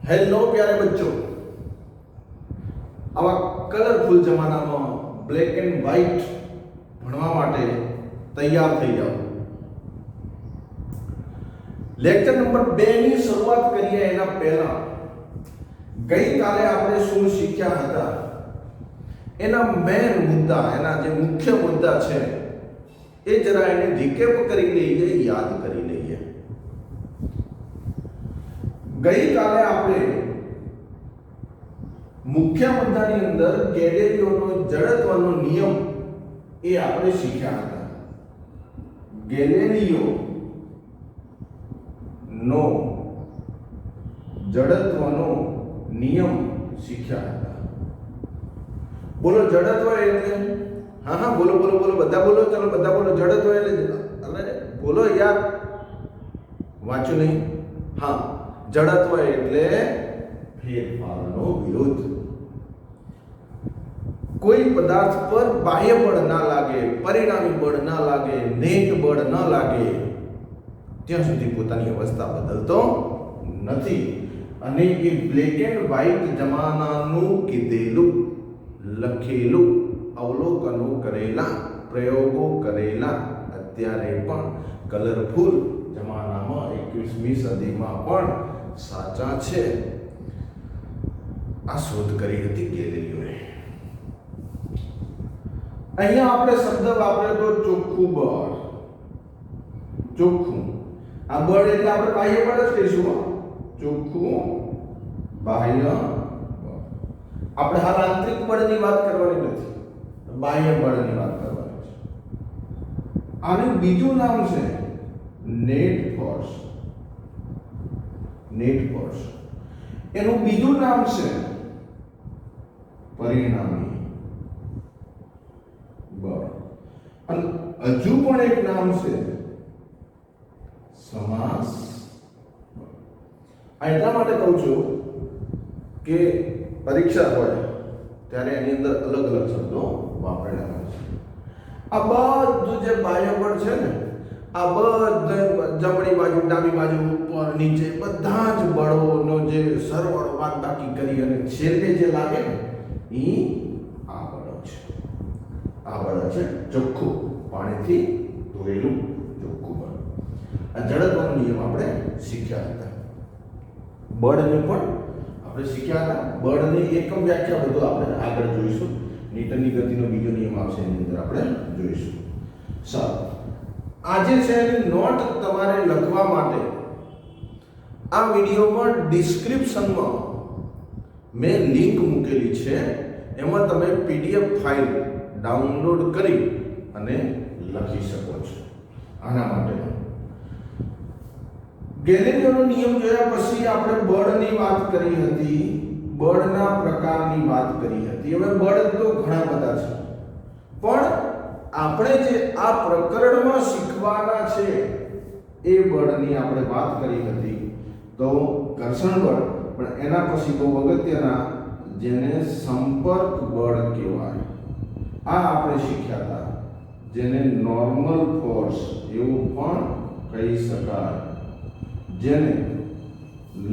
Hello प्यारे बच्चों, आवा कलरफुल जमानामां ब्लेक एंड व्हाइट भणवा माटे तैयार थई जाओ। लेक्चर नंबर 2 ની શરૂઆત કરીએ એના પહેલા ગઈકાલે આપણે શું શીખ્યા હતા એના મેન મુદ્દા, એના જે મુખ્ય મુદ્દા છે એ જરા એને રિકેપ કરી લઈએ, યાદ કરી લઈએ। ગઈકાલે આપણે મુખ્ય મુદ્દાની અંદર ગેલેલિયોનો જડત્વનો નિયમ એ આપણે શીખ્યા હતા। ગેલેલિયો નો જડત્વનો નિયમ શીખ્યા હતા। બોલો જડત્વ એટલે? હા હા બોલો બોલો બોલો, બધા બોલો, ચલો બધા બોલો। જડત્વ એટલે અરે બોલો યાર, વાંચ્યું નહીં? હા, જડત્વ એટલે ફેરફારનો વિરોધ। કોઈ પદાર્થ પર બાહ્ય બળ ના લાગે, પરિણામી બળ ના લાગે, નેટ બળ ના લાગે ત્યાં સુધી પોતાની અવસ્થા બદલતો નથી। અને એ બ્લેક એન્ડ વ્હાઇટ જમાનાનું કીધેલું, લખેલું, અવલોકનો કરેલા, પ્રયોગો કરેલા અત્યારે પણ કલરફુલ જમાનામાં 21મી સદીમાં પણ સાચા છે। આ શોધ કરી હતી ગેલેલિયોએ। અહીંયા આપણે શબ્દ વાપર્યો તો ચોખ્ખું બળ। ચોખ્ખું આ બળ એટલે આપણે બાહ્ય બળ જ કહીશું। ચોખ્ખું બાહ્ય બળ। આપણે હાલ આંતરિક બળની વાત કરવાની નથી, બાહ્ય બળની વાત કરવાની છે। આનું બીજું નામ છે નેટ ફોર્સ। નેટ ફોર્સ એનું બીજું નામ છે પરિણામી બળ। અને હજુ પણ એક નામ છે સમાસ બળ। આ એટલા માટે કહું છું કે પરીક્ષા હોય ત્યારે એની અંદર અલગ અલગ શબ્દો વાપરેલા હોય છે। આ બધું જે બાહ્ય બળ છે ને, આ બધા જમણી બાજુ, ડાબી બાજુ, ઉપર નીચે બધા જ બળોનો જે સરવાળો બાદબાકી કરી અને છેલ્લે જે લાગે ને એ આ બળ છે। આ બળ છે ચોખ્ખું, પાણીથી ધોયેલું ચોખ્ખું બળ। આ જડત્વનો નિયમ આપણે શીખ્યા હતા। બળને પણ આપણે શીખ્યા હતા। બળની એકમ વ્યાખ્યા બધું આપણે આગળ જોઈશું। ન્યૂટનની ગતિનો બીજો નિયમ આવશે, એની અંદર આપણે જોઈશું। સારું, આજે છે એની નોટ તમારે લખવા માટે આ વિડીયોમાં ડિસ્ક્રિપ્શનમાં મેં લિંક મૂકેલી છે, એમાં તમે પીડીએફ ફાઇલ ડાઉનલોડ કરી અને લખી શકો છો। આના માટે ગેલેલિયોનો નિયમ જોયા પછી આપણે બળની વાત કરી હતી, બળના પ્રકારની વાત કરી હતી। હવે બળ તો ઘણા બધા છે, પણ આપણે જે આ પ્રકરણમાં શીખવાના છે એ બળની આપણે વાત કરી હતી તો ઘર્ષણ બળ, પણ એના પછી બહુ અગત્યના જેને સંપર્ક બળ કહેવાય આ આપણે શીખ્યા હતા, જેને નોર્મલ ફોર્સ એવું પણ કહી શકાય, જેને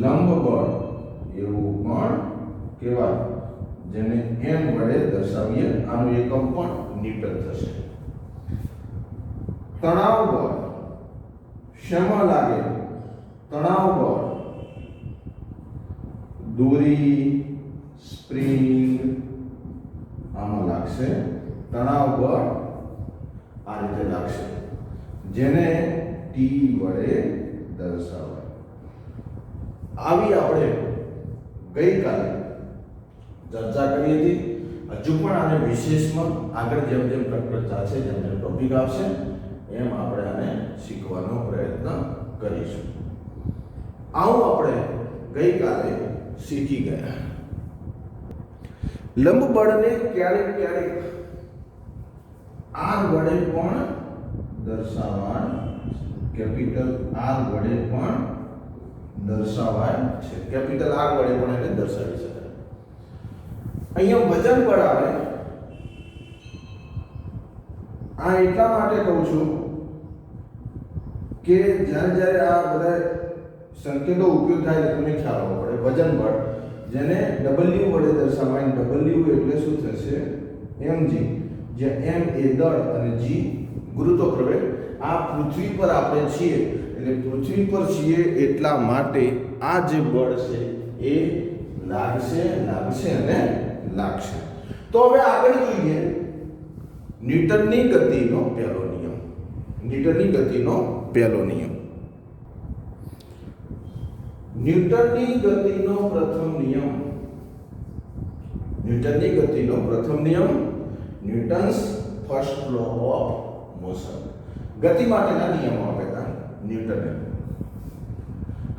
લંબ બળ એવું પણ કહેવાય, જેને m વડે દર્શાવીએ। આનું એકમ પણ ન્યૂટન થશે। તણાવ બળ શેમાં લાગે? તણાવ બળ દોરી, સ્પ્રિંગ આમાં લાગશે। તણાવ બળ આ રીતે લાગશે, જેને T વડે દર્શાવાય। આવી આપણે ગઈકાલે ચર્ચા કરી હતી। હજુ પણ આને વિશેષમાં આગળ જેમ જેમ ચર્ચા છે, જેમ જેમ ટોપિક આવશે એમ આપણે આને શીખવાનો પ્રયત્ન કરીશું। આવું આપણે ગઈકાલે શીખી ગયા। લંબ બળને ક્યારેક ક્યારેક R વડે પણ દર્શાવાય, કેપિટલ R વડે પણ દર્શાવાય છે। કેપિટલ R વડે પણ એને દર્શાવી શકાય। અહીંયા વજન બળ આવે, આ એટલા માટે કહું છું કે જ્યારે જ્યારે આ બધા સંકેતો ઉપયોગ થાય એટલે તમને ખ્યાલ આવવો પડે. વજન બળ જેને W વડે દર્શાવાય. W એટલે શું થશે? mg, જ્યાં m એ દળ અને g ગુરુત્વાકર્ષણ. આ પૃથ્વી પર આપણે છીએ એટલે પૃથ્વી પર છીએ એટલા માટે આ જે બળ છે એ લાગશે અને લાગશે. તો હવે આગળ જોઈએ ન્યૂટનની ગતિનો પહેલો નિયમ. ન્યૂટનની ગતિનો પહેલો નિયમ. ન્યૂટનની ગતિનો પ્રથમ નિયમ. ન્યૂટનની ગતિનો પ્રથમ નિયમ Newton's first law of motion. ગતિ માટેના નિયમો આપેલા ન્યૂટને.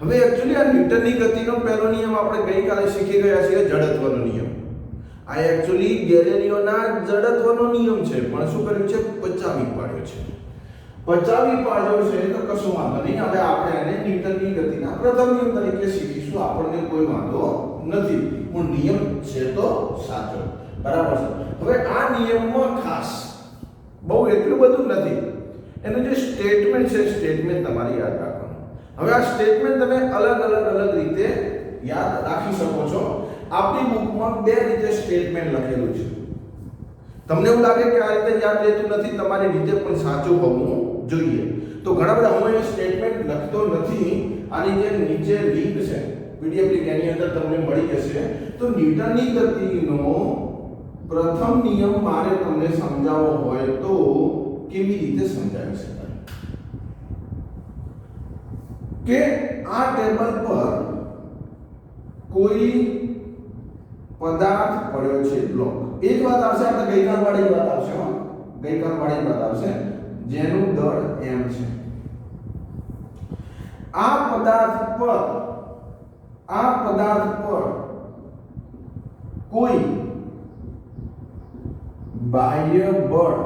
હવે એક્ચ્યુઅલી આ ન્યૂટનની ગતિનો પહેલો નિયમ આપણે ગઈકાલે શીખી ગયા છીએ, જડત્વનો નિયમ. આ એક્ચ્યુઅલી ગેલિલિયોના જડત્વનો નિયમ છે, પણ શું કર્યું છે? પચાવી પાડ્યો છે. પચાવી પાડ્યો છે તો કશું વાંધો નહીં. હવે આપણે એને ન્યૂટનની ગતિના પ્રથમ નિયમ તરીકે શીખીશું. આપણને કોઈ વાંધો નથી, પણ નિયમ છે તો સાચો. બરાબર છે. હવે આ નિયમમાં ખાસ બહુ એટલું બધું નથી. એનું જે સ્ટેટમેન્ટ છે, સ્ટેટમેન્ટ તમારે યાદ રાખવાનું. હવે આ સ્ટેટમેન્ટ તમે અલગ રીતે યાદ રાખી શકો છો. આપણી બુકમાં બે રીતે સ્ટેટમેન્ટ લખેલું છે. તમને એવું લાગે કે આ રીતે યાદ રહેતું નથી, તમારી રીતે પણ સાચું હોવું જોઈએ. તો ઘણા બધા હું એ સ્ટેટમેન્ટ લખતો નથી. આની જે નીચે લિંક છે પીડીએફ લિંક, એની અંદર તમને મળી જશે. તો ન્યૂટનની ગતિનો પ્રથમ નિયમ મારે તમને સમજાવવો હોય તો કેવી રીતે સમજાવી શકાય? કે આ ટેબલ પર કોઈ પદાર્થ પડ્યો છે, બ્લોક. એ જ વાત આવશે આપણે ગઈકાલ વાળી વાત આવશે. ગઈકાલ વાળી વાત આવશે જેનું દળ m છે. આ પદાર્થ પર કોઈ બાહ્ય બળ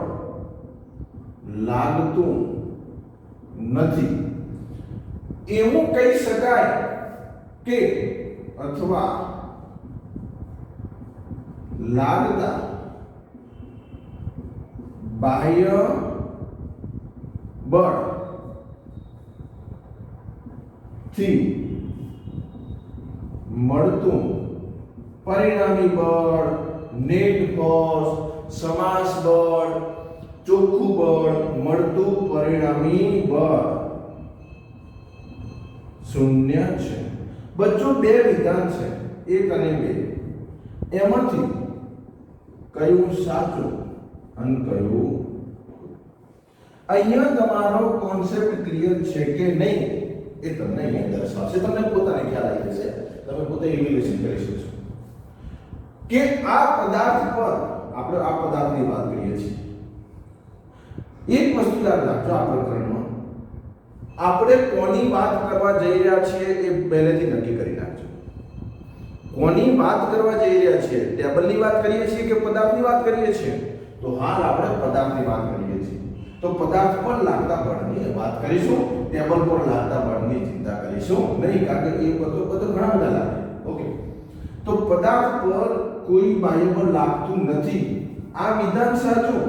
લાગતું નથી એવું કહી શકાય કે અથવા લાગતા બાહ્ય બળ થી મળતું પરિણામી બળ, નેટ ફોર્સ, સમાસ બળ, ચોખ્ખું બળ, મળતું પરિણામી બળ શૂન્ય છે. બધું બે વિધાન છે, 1 અને 2. એમાંથી કયું સાચું અને કયું? અહીંયા તમારો કોન્સેપ્ટ ક્લિયર છે કે નહીં એ તમને અહીંયા દર્શાવશે. તમને પોતાને ખ્યાલ આવી જશે. તમે પોતે ઇવેલ્યુએશન કરી શકશો કે આ પદાર્થ પર આપણે આ પદાર્થની વાત કરીએ છીએ. એક વસ્તુ યાદ રાખજો આ પ્રકરણમાં, આપણે કોની વાત કરવા જઈ રહ્યા છીએ એ પહેલેથી નક્કી કરી નાખજો. કોની વાત કરવા જઈ રહ્યા છીએ? ટેબલની વાત કરીએ છીએ કે પદાર્થની વાત કરીએ છીએ? તો હાલ આપણે પદાર્થની વાત કરીએ છીએ. તો પદાર્થ પર લાગતા બળની વાત કરીશું, ટેબલ પર લાગતા બળની ચિંતા કરીશું નહીં, કારણ કે એ બધું ઘણા બધા લાગે. ઓકે, તો પદાર્થ પર કોઈ બાહ્ય બળ લાગતું નથી. આ વિધાન સાચું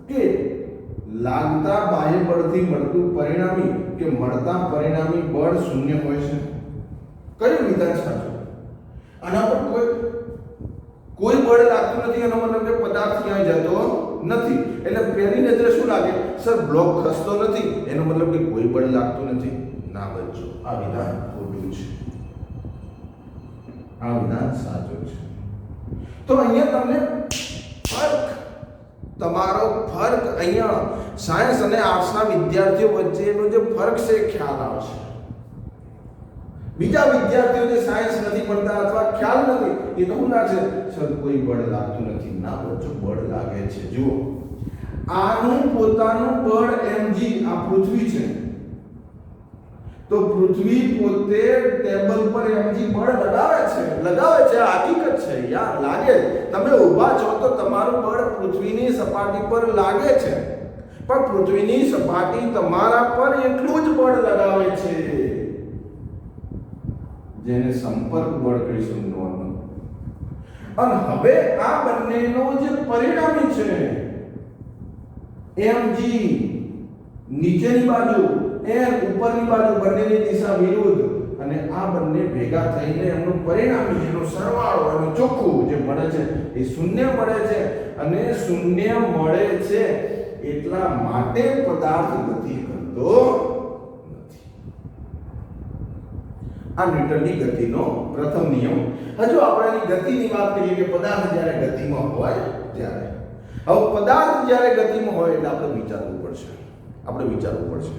કે લાગતા બાહ્ય બળથી મળતું પરિણામી કે મળતા પરિણામી બળ શૂન્ય હોય છે? કયું વિધાન સાચું? આના પર કોઈ બળ લાગતું નથી એનો મતલબ કે પદાર્થ ક્યાંય જતો નથી. એટલે પહેલી નજરે શું લાગે? સર બ્લોક ખસતો નથી, એનો મતલબ કે કોઈ બળ લાગતું નથી. ના બચ્ચો, આ વિધાન ખોટું છે. આ વિધાન સાચું છે. તો અહીંયા તમને તમારો ફરક અહીંયા સાયન્સ અને આર્ટ્સના વિદ્યાર્થીઓ વચ્ચેનો જે ફરક છે ખ્યાલ આવશે. બીજા વિદ્યાર્થીઓ જે સાયન્સ નથી ભણતા અથવા ખ્યાલ નથી, એ તો શું લાગશે? સર કોઈ બળ લાગતું નથી. ના બચ્ચો, બળ લાગે છે. જુઓ, આનું પોતાનું બળ mg, આ પૃથ્વી છે. તો પૃથ્વી પોતે ટેબલ પર mg બળ લગાવે છે. હકીકત છે યાર, લાગે. તમે ઊભા છો તો તમારું બળ પૃથ્વીની સપાટી પર લાગે છે, પણ પૃથ્વીની સપાટી તમારા પર એટલું જ બળ લગાવે છે જેને સંપર્ક બળ કહીશું, નોર્મલ. અને હવે આ બંનેનો જે પરિણામી છે mg, નીચેની બાજુ n, ઉપરની બાજુ, બંનેની દિશા વિરુદ્ધ, અને આ બંને ભેગા થઈને એમનું પરિણામી એનો સરવાળો એનો ચોખ્ખું જે મળે છે એ શૂન્ય મળે છે અને શૂન્ય મળે છે એટલા માટે પદાર્થ ગતિ કરતો નથી. આ ન્યૂટનની ગતિનો પ્રથમ નિયમ. હજુ આપણે એની ગતિની વાત કરીએ કે પદાર્થ જ્યારે ગતિમાં હોય ત્યારે. હવે પદાર્થ જ્યારે ગતિમાં હોય એટલે આપણે વિચારવું પડશે.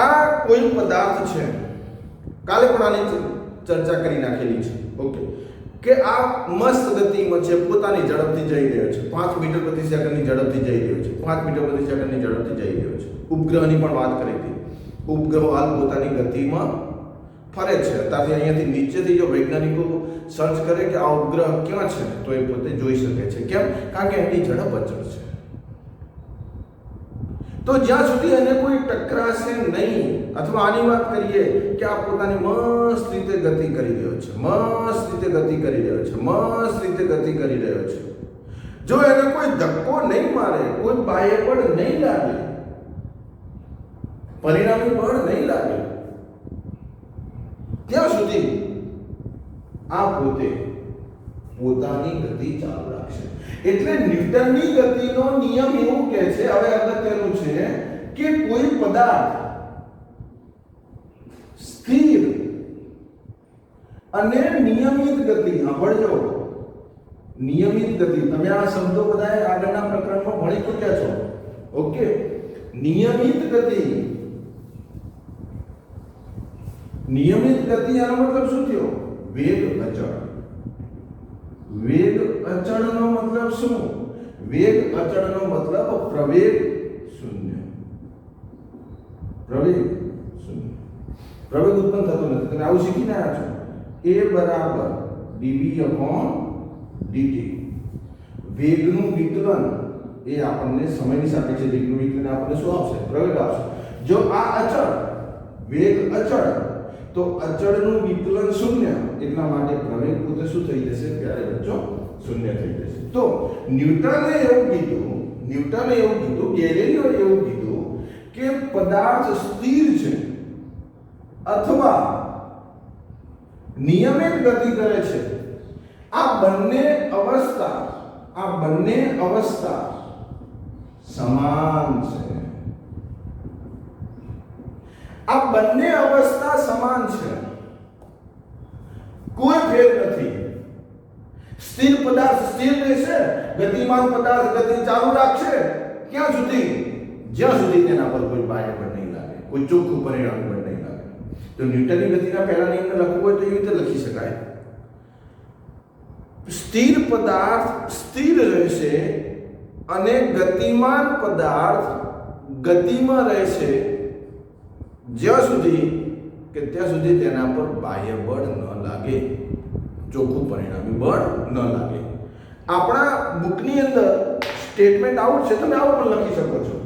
આ કોઈ પદાર્થ છે, કાલે પણ આની ચર્ચા કરી નાખેલી છે. ઓકે, કે આ મસ્ત ગતિમાં છે, પોતાની ઝડપથી જઈ રહ્યો છે, 5 મીટર પ્રતિ સેકન્ડની ઝડપથી જઈ રહ્યો છે, 5 મીટર પ્રતિ સેકન્ડની ઝડપથી જઈ રહ્યો છે. ઉપગ્રહની પણ વાત કરી હતી. ઉપગ્રહ હાલ પોતાની ગતિમાં ફરે છે. ત્યાંથી અહીંયાથી નીચેથી જો વૈજ્ઞાનિકો સર્ચ કરે કે આ ઉપગ્રહ ક્યાં છે તો એ પોતે જોઈ શકે છે. કેમ? કારણ કે એની ઝડપ અચળ છે. તો જ્યાં સુધી એને કોઈ ટકરાશે નહીં, અથવા આની વાત કરીએ કે આ પોતાની મસ્ત રીતે ગતિ કરી રહ્યો છે, જો એને કોઈ ધક્કો નહીં મારે, કોઈ બાહ્ય બળ નહીં લાગે, પરિણામી બળ નહીં લાગે, ત્યાં સુધી આ પોતે પોતાની ગતિ ચાલુ રાખશે. એટલે ન્યૂટનની ગતિનો નિયમ એવું કહે છે, હવે અગત્યનું છે કે કોઈ પદાર્થ સ્થિર અને નિયમિત ગતિ, સાંભળજો, નિયમિત ગતિ, તમે આ શબ્દો બધા આગળના પ્રકરણમાં ભણી ચૂક્યા છો. ઓકે, નિયમિત ગતિ. નિયમિત ગતિ આનો મતલબ શું થયો? વેગ અચળ. વેગ અચળનો મતલબ શું? વેગ અચળનો મતલબ પ્રવેગ શૂન્ય. પ્રવેગ ઉત્પન્ન થતો નથી. તમે આવું શીખીને આવ્યા છો. A બરાબર dv/dt. વેગનું વિકલન એ આપણને સમયની સાપેક્ષે વેગનું વિકલન આપણને શું આપશે? પ્રવેગ આપશે. જો આ અચળ, વેગ અચળ, તો અચળનું વિકલન શૂન્ય, એટલા માટે પ્રવેગ પોતે શું થઈ જશે? ત્યારે બચ્ચો શૂન્ય થઈ જશે. તો ન્યૂટને એવું કીધું, ગેલિલીઓએ એવું કીધું કે પદાર્થ સ્થિર છે અથવા નિયમિત ગતિ કરે છે. આ બંને અવસ્થા સમાન છે. આ બંને અવસ્થા સમાન છે, કોઈ ફેર નથી. સ્થિર પદાર્થ સ્થિર રહેશે, ગતિમાન પદાર્થ ગતિ ચાલુ રાખશે ક્યાં સુધી? જ્યાં સુધી તેના પર કોઈ બાહ્ય બળ નહીં લાગે, કોઈ ચોખ્ખું પરિણામ બળ નહીં લાગે. તો ન્યૂટનની ગતિના પહેલા નિયમને લખવું હોય તો એવી રીતે લખી શકાય. સ્થિર પદાર્થ સ્થિર રહેશે અને ગતિમાન પદાર્થ ગતિમાં રહેશે જ્યાં સુધી કે ત્યાં સુધી તેના પર બાહ્ય બળ ન લાગે, ચોખ્ખું પરિણામી બળ ન લાગે. આપણા બુકની અંદર સ્ટેટમેન્ટ આવું છે, તમે આવું પણ લખી શકો છો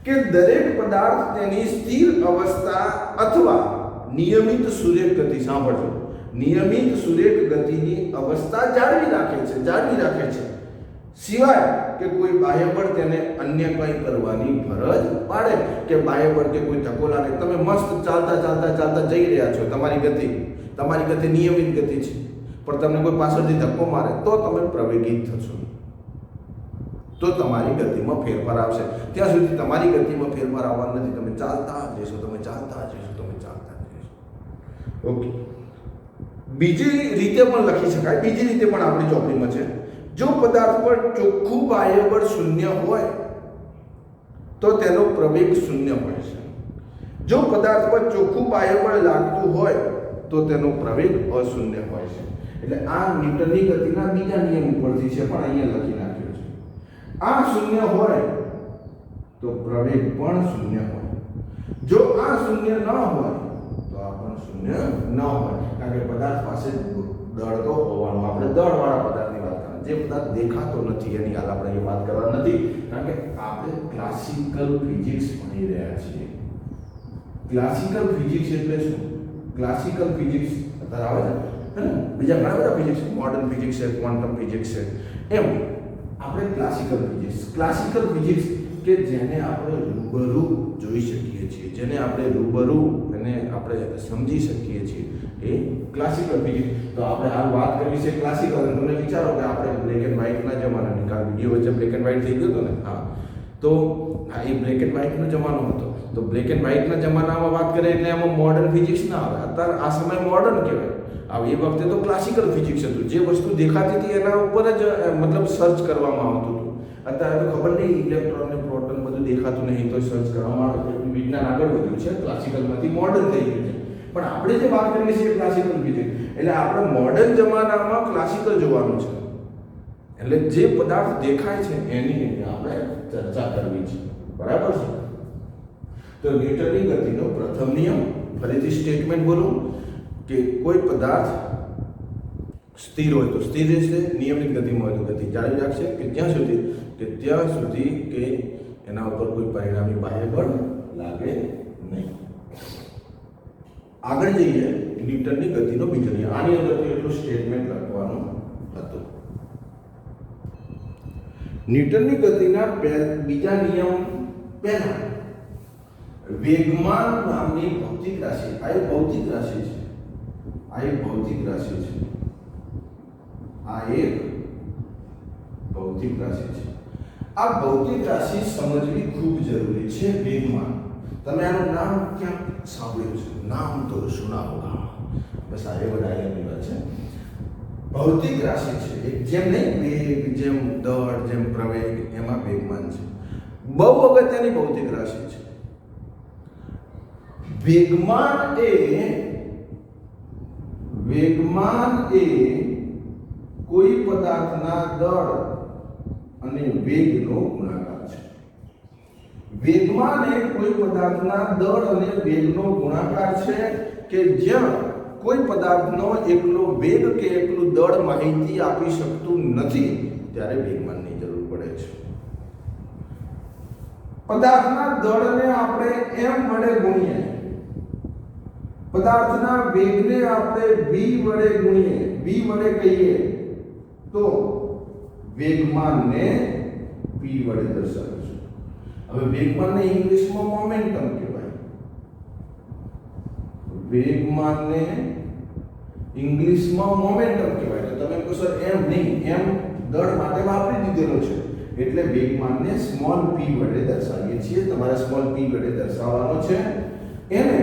કે દરેક પદાર્થ તેની સ્થિર અવસ્થા અથવા નિયમિત સુરેખ ગતિ, સાંભળજો, નિયમિત સુરેખ ગતિની અવસ્થા જાળવી રાખે છે સિવાય કે કોઈ બાહ્ય બળ તેને અન્ય કંઈ કરવાની ફરજ પાડે, કે બાહ્ય બળ કે કોઈ ધક્કો લાગે. તમે મસ્ત ચાલતા જઈ રહ્યા છો, તમારી ગતિ નિયમિત ગતિ છે, પણ તમને કોઈ પાછળથી ધક્કો મારે તો તમે પ્રવેગિત થશો, તો તમારી ગતિમાં ફેરફાર આવશે. ત્યાં સુધી તમારી ગતિમાં ફેરફાર આવવાનો નથી. તમે ચાલતા જશો. ઓકે, બીજી રીતે પણ લખી શકાય. બીજી રીતે પણ આપણી ચોપડીમાં છે. જો પદાર્થ પર ચોખ્ખું બાહ્ય બળ શૂન્ય હોય તો તેનો પ્રવેગ શૂન્ય હોય છે. જો પદાર્થ પર ચોખ્ખું બાહ્ય બળ લાગતું હોય તો તેનો પ્રવેગ અશૂન્ય હોય છે. એટલે આ ન્યૂટનની ગતિના બીજા નિયમ ઉપરથી છે, પણ અહીંયા લખી નાખ્યો છે. આ શૂન્ય હોય તો પ્રવેગ પણ શૂન્ય હોય. જો આ શૂન્ય ન હોય તો આ પણ શૂન્ય ન હોય, કારણ કે પદાર્થ પાસે દળ તો હોવાનો. આપણે દળવાળા પદાર્થની વાત કરીએ, જે પદાર્થ દેખાતો નથી એની હાલ આપણે વાત કરવા નથી, કારણ કે આપણે ક્લાસિકલ ફિઝિક્સ ભણી રહ્યા છીએ. ક્લાસિકલ ફિઝિક્સ એટલે શું? ક્લાસિકલ ફિઝિક્સ અત્યારે આવે છે ને, બીજા ઘણા બધા ફિઝિક્સ, મોડર્ન ફિઝિક્સ છે, ક્વોન્ટમ ફિઝિક્સ છે, એમ આપણે ક્લાસિકલ ફિઝિક્સ કે જેને આપણે રૂબરૂ જોઈ શકીએ છીએ, જેને આપણે રૂબરૂ અને આપણે સમજી શકીએ છીએ, એ ક્લાસિકલ ફિઝિક્સ. તો આપણે હાલ વાત કરવી છે ક્લાસિકલ. અને તમે વિચારો કે આપણે બ્લેક એન્ડ વ્હાઇટના જમાનાની કાલ વિડીયો વચ્ચે બ્લેક એન્ડ વ્હાઇટ થઈ ગયો હતો ને, હા, તો એ બ્લેક એન્ડ વ્હાઇટનો જમાનો હતો. તો બ્લેક એન્ડ વ્હાઇટના જમાનામાં વાત કરીએ એટલે એમાં મોડર્ન ફિઝિક્સ ના આવે. અત્યારે આ સમય મોડર્ન કહેવાય. એ વખતે તો ક્લાસિકલ ફિઝિક્સ હતું. જે વસ્તુ દેખાતી હતી એના ઉપર જ મતલબ સર્ચ કરવામાં આવતું હતું. અત્યારે તો ખબર નહીં, ઇલેક્ટ્રોન ને પ્રોટોન બધું દેખાતું નહીં તો સર્ચ કરવામાં આવે. વિજ્ઞાન આગળ વધ્યું છે, ક્લાસિકલમાંથી મોડર્ન થઈ ગયું છે. પણ આપણે જે વાત કરીએ છીએ ક્લાસિકલ ફિઝિક્સ, એટલે આપણે મોડર્ન જમાનામાં ક્લાસિકલ જોવાનું છે. એટલે જે પદાર્થ દેખાય છે એની આપણે ચર્ચા કરવી છે. બરાબર છે? તો ન્યૂટનની ગતિનો પ્રથમ નિયમ, ફરીથી સ્ટેટમેન્ટ બોલું કે કોઈ પદાર્થ સ્થિર હોય તો સ્થિર રહેશે, નિયમિત ગતિમાં હોય તો ગતિ જાળવી રાખશે કે ત્યાં સુધી કે એના ઉપર કોઈ પરિણામી બાહ્ય બળ લાગે નહીં. આગળ જઈએ ન્યૂટનની ગતિનો બીજો નિયમ. આની અંદર એટલું સ્ટેટમેન્ટ લખવાનું હતું. ન્યૂટનની ગતિના બીજા નિયમ પહેલા વેગમાન નામની ભૌતિક રાશિ, આ એક ભૌતિક રાશિ છે. આ એક ભૌતિક રાશિ છે. આ ભૌતિક રાશિ સમજવી ખૂબ જરૂરી છે. વેગમાન, તમે આનું નામ ક્યાં સાંભળ્યું છે? નામ તો સુના હોગા. બસ આ એવો ડાયલોગની વાત છે. ભૌતિક રાશિ છે. એક જેમ નહીં વેગ, જેમ દળ, જેમ પ્રવેગ, એમાં વેગમાન છે. બહુ અગત્યની ભૌતિક રાશિ છે. વેગમાન એ કોઈ પદાર્થના દળ અને વેગનો ગુણાકાર છે. વેગમાન એ કોઈ પદાર્થના દળ અને વેગનો ગુણાકાર છે કે જ્યાં કોઈ પદાર્થનો એકલો વેગ કે એકલું દળ માહિતી આપી શકતું નથી, ત્યારે વેગમાનની જરૂર પડે છે. પદાર્થના દળને આપણે m વડે ગુણીએ, પદાર્થના વેગને આપણે v વડે ગુણીએ, v વડે કહીએ તો વેગમાનને p વડે દર્શાવીશું. હવે વેગમાનને ઇંગ્લિશમાં મોમેન્ટમ કહેવાય. વેગમાનને ઇંગ્લિશમાં મોમેન્ટમ કહેવાય. તો તમે કહો સર એમ નહીં, એમ દળ માટે વાપરી દીધેલો છે એટલે વેગમાનને સ્મોલ p વડે દર્શાવીએ છીએ. તમારે સ્મોલ p વડે દર્શાવવાનો છે. એને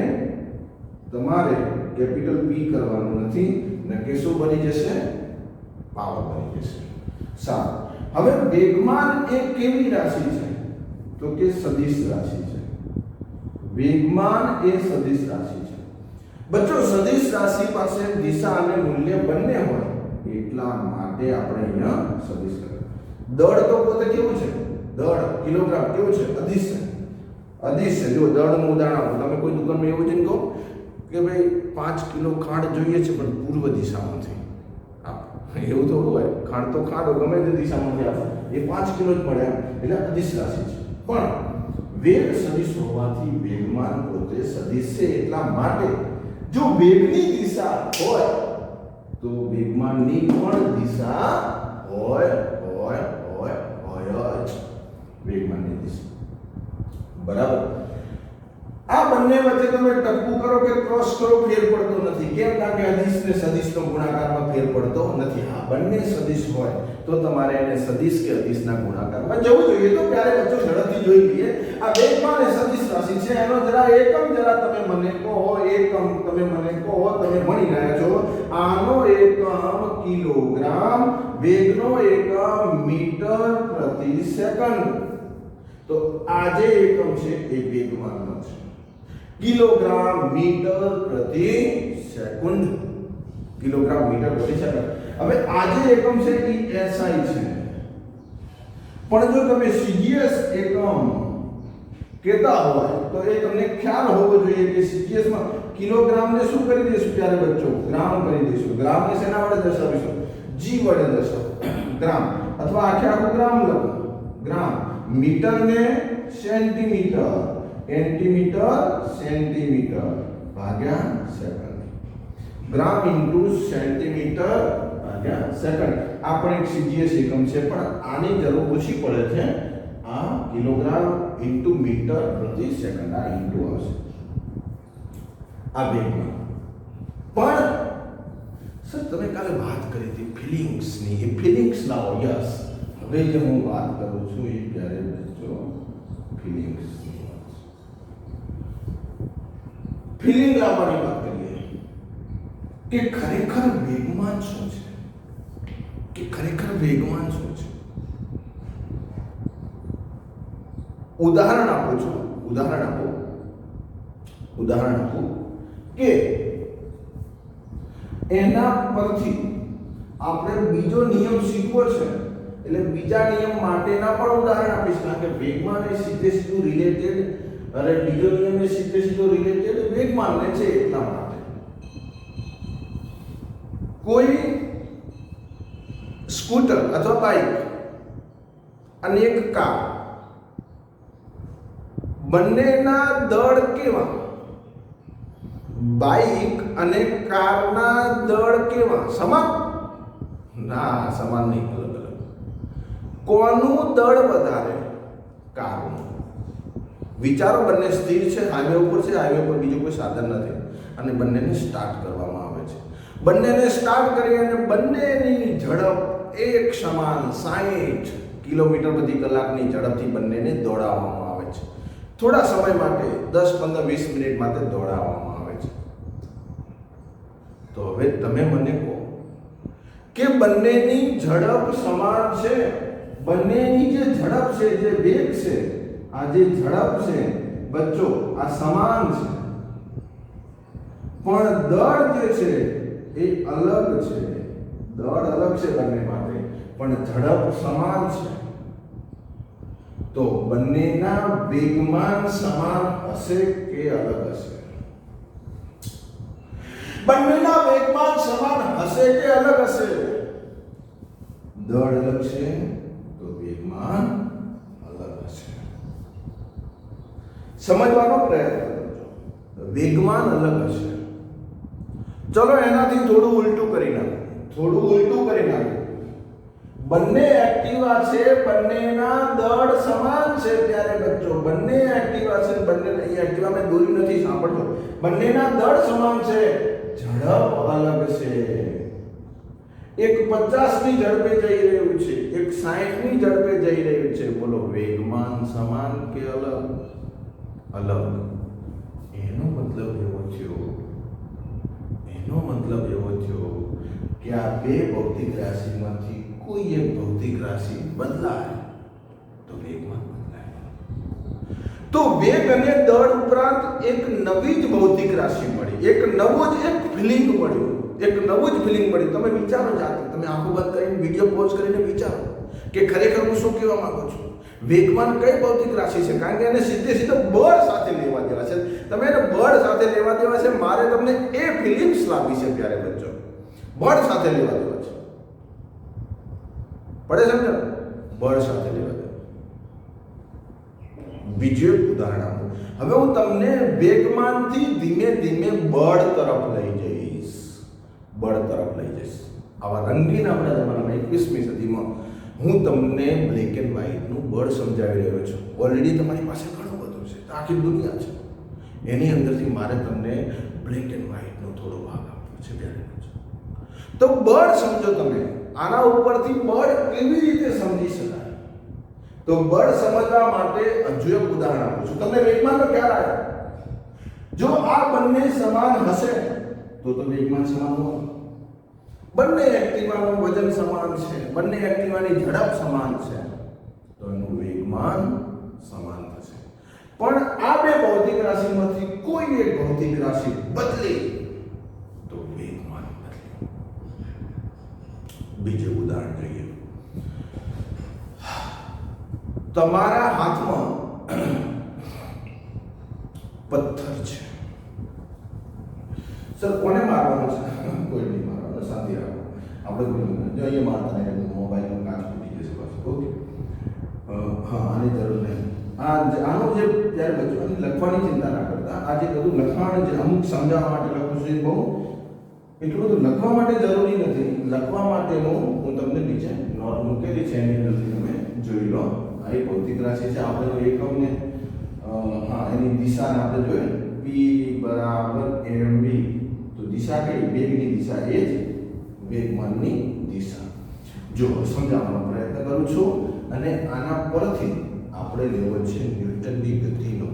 તમારે કેપિટલ P કરવાનું નથી, નકે શું બની જશે? પાવર બની જશે. સારું. હવે વેગમાન એ કેવી રાશિ છે? તો કે સદિશ રાશિ છે. વેગમાન એ સદિશ રાશિ છે. બચ્ચો, સદિશ રાશિ પાસે દિશા અને મૂલ્ય બંને હોય એટલા માટે આપણે અહીંયા સદિશ કરીએ. દળ તો પોતે કેવું છે? દળ કિલોગ્રામ કેવું છે? અદિશ છે. અદિશ છે. જો દળનું ઉદાહરણ આપો. તમે કોઈ દુકાનમાં એવું જઈને કહો કે ભાઈ 5 કિલો ખાંડ જોઈએ છે પણ પૂર્વ દિશામાંથી આપો. એવું તો હોય, ખાંડ તો ખાંડ ગમે તે દિશામાંથી આપો, એ 5 કિલો જ મળે, એટલે અદિશ રાશિ છે. પણ વેગ સદિશ હોવાથી વેગમાન પોતે સદિશ છે. એટલા માટે જો વેગની દિશા હોય તો વેગમાનની પણ દિશા હોય જ. વેગમાનની દિશા. બરાબર. આ બંને વચ્ચે તમે ટપકું કરો કે ક્રોસ કરો ફેર પડતો નથી. કેમ? કારણ કે અદિશ ને સદિશનો ગુણાકારમાં ફેર પડતો નથી. આ બંને સદિશ હોય તો તમારે એને સદિશ કે અદિશના ગુણાકારમાં જવું જોઈએ. તો ત્યારે બચ્ચો ઝડપથી જોઈ લઈએ. આ વેગમાન એ સદિશ રાશિ છે. એનો એકમ તમે મને કહો. તમે મને કહો, તમે ભણી રહ્યા છો. આનો એકમ કિલોગ્રામ, વેગનો એકમ મીટર પ્રતિ સેકન્ડ. તો આ જે એકમ છે એ વેગમાનનો છે. કિલોગ્રામ મીટર પ્રતિ સેકન્ડ. કિલોગ્રામ મીટર પ્રતિ સેકન્ડ. હવે આ જે એકમ છે એ SI છે. પણ જો તમે CGS એકમ કહેતા હોય તો એ તમને ખ્યાલ હોવો જોઈએ કે CGS માં કિલોગ્રામને શું કરી દઈશું ત્યારે બચ્ચો? ગ્રામ કરી દઈશું. ગ્રામને શેના વડે દર્શાવીશું? G વડે દર્શાવો. ગ્રામ અથવા આખું ગ્રામ લખો. ગ્રામ. મીટરને સેન્ટીમીટર, સેન્ટીમીટર ભાગ્યા સેકન્ડ. ગ્રામ ઇન્ટુ સેન્ટીમીટર ભાગ્યા સેકન્ડ. આ પણ એક CGS એકમ છે, પણ આની જરૂર ઓછી પડે છે. આ કિલોગ્રામ ઇન્ટુ મીટર પ્રતિ સેકન્ડ, આ ઇન્ટુ આવશે આ વેગમાં. પણ સર તમે કાલે વાત કરી હતી ફિલિંગ્સની, એ ફિલિંગ્સ લાવો. યસ, હવે જે હું વાત કરું છું એ ક્યારે બચ્ચો ફિલિંગ્સની વાત છે. ફિલિંગ લાવવાની વાત કરીએ કે ખરેખર વેગમાન શું છે, કે ખરેખર વેગમાન શું છે. ઉદાહરણ આપું છું, ઉદાહરણ આપું કે એના પરથી આપણે બીજો નિયમ શીખવો છે, એટલે બીજા નિયમ માટેના પણ ઉદાહરણ આપીશ. કારણ કે વેગમાન એ સીધે સીધું રિલેટેડ, અને બીજો નિયમ એ સીધે સીધો રિલેટેડ વેગમાનને છે. એટલા માટે કોઈ સ્કૂટર અથવા બાઇક અને એક કાર, બંનેના દળ કેવા? બાઇક અને કારના દળ કેવા? સમાન? ના, સમાન નહીં, અલગ અલગ. કોનું દળ વધારે? કારનું. વિચારો, બંને સ્થિર છે, હાઈવે ઉપર છે, હાઈવે પર બીજું કોઈ સાધન નથી, અને બંનેને સ્ટાર્ટ કરવામાં આવે છે. બંનેને સ્ટાર્ટ કરી અને બંનેની ઝડપ એક સમાન 60 કિલોમીટર પ્રતિ કલાકની ઝડપથી બંનેને દોડાવવામાં આવે છે. થોડા સમય માટે, 10, 15, 20 મિનિટ માટે દોડાવવામાં આવે છે. તો હવે તમે મને કહો કે બંનેની ઝડપ સમાન છે, બંનેની જે ઝડપ છે, જે વેગ છે, આ જે ઝડપ છે બચ્ચો, આ સમાન છે, પણ દળ જે છે એ અલગ છે. દળ અલગ છે બંને માટે, પણ ઝડપ સમાન છે. તો બંનેના વેગમાન સમાન હશે કે અલગ હશે? બંનેના વેગમાન સમાન હશે કે અલગ હશે? દળ અલગ છે તો વેગમાન અલગ હશે. સમજવાનો પ્રયત્ન કરજો. વેગમાન અલગ હશે. ચલો એનાથી થોડું ઉલટું કરી નાખો. બંને એક્ટિવા છે, બંનેના દળ સમાન છે. ત્યારે બચ્ચો બંને એક્ટિવા છે, બંને એક્ટિવા મેં દોરી નથી, સાંભળજો. બંનેના દળ સમાન છે, ઝડપ અલગ છે. એક 50 ની ઝડપે જઈ રહ્યું છે, એક 60 ની ઝડપે જઈ રહ્યું છે. બોલો, વેગમાન સમાન કે અલગ? અલગ. એનો મતલબ એવો થયો કે આ બે ભૌતિક રાશિમાંથી કોઈ એક ભૌતિક રાશિ બદલાય તો વેગમાન બદલાય. તો વેગ અને દળ ઉપરાંત એક નવી જ ભૌતિક રાશિ મળી, એક ફિલિંગ મળ્યું. તમે વિચારો જાતે, તમે આંખો બંધ કરીને વિડીયો પોઝ કરીને વિચારો કે ખરેખર હું શું કહેવા માંગુ છું. વેગમાન કઈ ભૌતિક રાશિ છે? કારણ કે એને સીધે બળ સાથે લેવા દેવા છે. તમે એને બળ સાથે લેવા દેવા છે. મારે તમને એ ફિલિંગ્સ લાવી છે ત્યારે બચ્ચો, બળ સાથે લેવા દેવા છે. પડે સમજો? બળ સાથે લેવા દેવા. બીજું એક ઉદાહરણ આપું. હવે હું તમને વેગમાનથી ધીમે ધીમે બળ તરફ લઈ જઈશ. આવા રંગીન આપણા જમાનામાં 21મી સદીમાં હું તમને બ્લેક એન્ડ વ્હાઇટનું બળ સમજાવી રહ્યો છું. ઓલરેડી તમારી પાસે ઘણું બધું છે, આખી દુનિયા છે. એની અંદરથી મારે તમને બ્લેક એન્ડ વ્હાઇટનો થોડો ભાગ આપવો છે ત્યારે. તો બળ સમજો તમે. આના ઉપરથી બળ કેવી રીતે સમજી શકાય? તો બળ સમજવા માટે હજુ એક ઉદાહરણ આપું છું. તમને વેગમાનનો ખ્યાલ આવ્યો? જો આ બંને સમાન હશે તો વેગમાન સમાન હોય. બંને એક્ટિવાનું વજન સમાન છે, બંને એક્ટિવાની ઝડપ સમાન છે, તો એનું વેગમાન સમાન થશે. પણ આ બે ભૌતિક રાશિમાંથી કોઈ એક ભૌતિક રાશિ બદલે તો વેગમાન બદલે. બીજું ઉદાહરણ જોઈએ. તમારા હાથમાં પથ્થર છે. સર કોને મારવાનો છે? કોઈ નહીં મારવાનો, શાંતિ રાખો. આપણે જો અહીંયા મારતા નહીં, મોબાઈલનો કાચ ફૂટી જશે પાછું. ઓકે, હા, આની જરૂર નહીં. આનું જે ત્યારે બચ્ચો લખવાની ચિંતા ના કરતા. આ જે બધું લખાણ જે અમુક સમજાવવા માટે લખું છું, એ બહુ એટલું બધું લખવા માટે જરૂરી નથી. લખવા માટેનું હું તમને નીચે નોટ મૂકેલી છે, એની અંદરથી તમે જોઈ લો. આ એક ભૌતિક રાશિ છે. આપણે એકમને હા એની દિશાને આપણે જોઈએ p બરાબર mv, તો દિશા કઈ? વેગની દિશા, એ જ વેગમાનની દિશા. જો સમજાવવાનો પ્રયત્ન કરું છું અને આના પરથી આપણે લેવો છે ન્યૂટનની ગતિનો.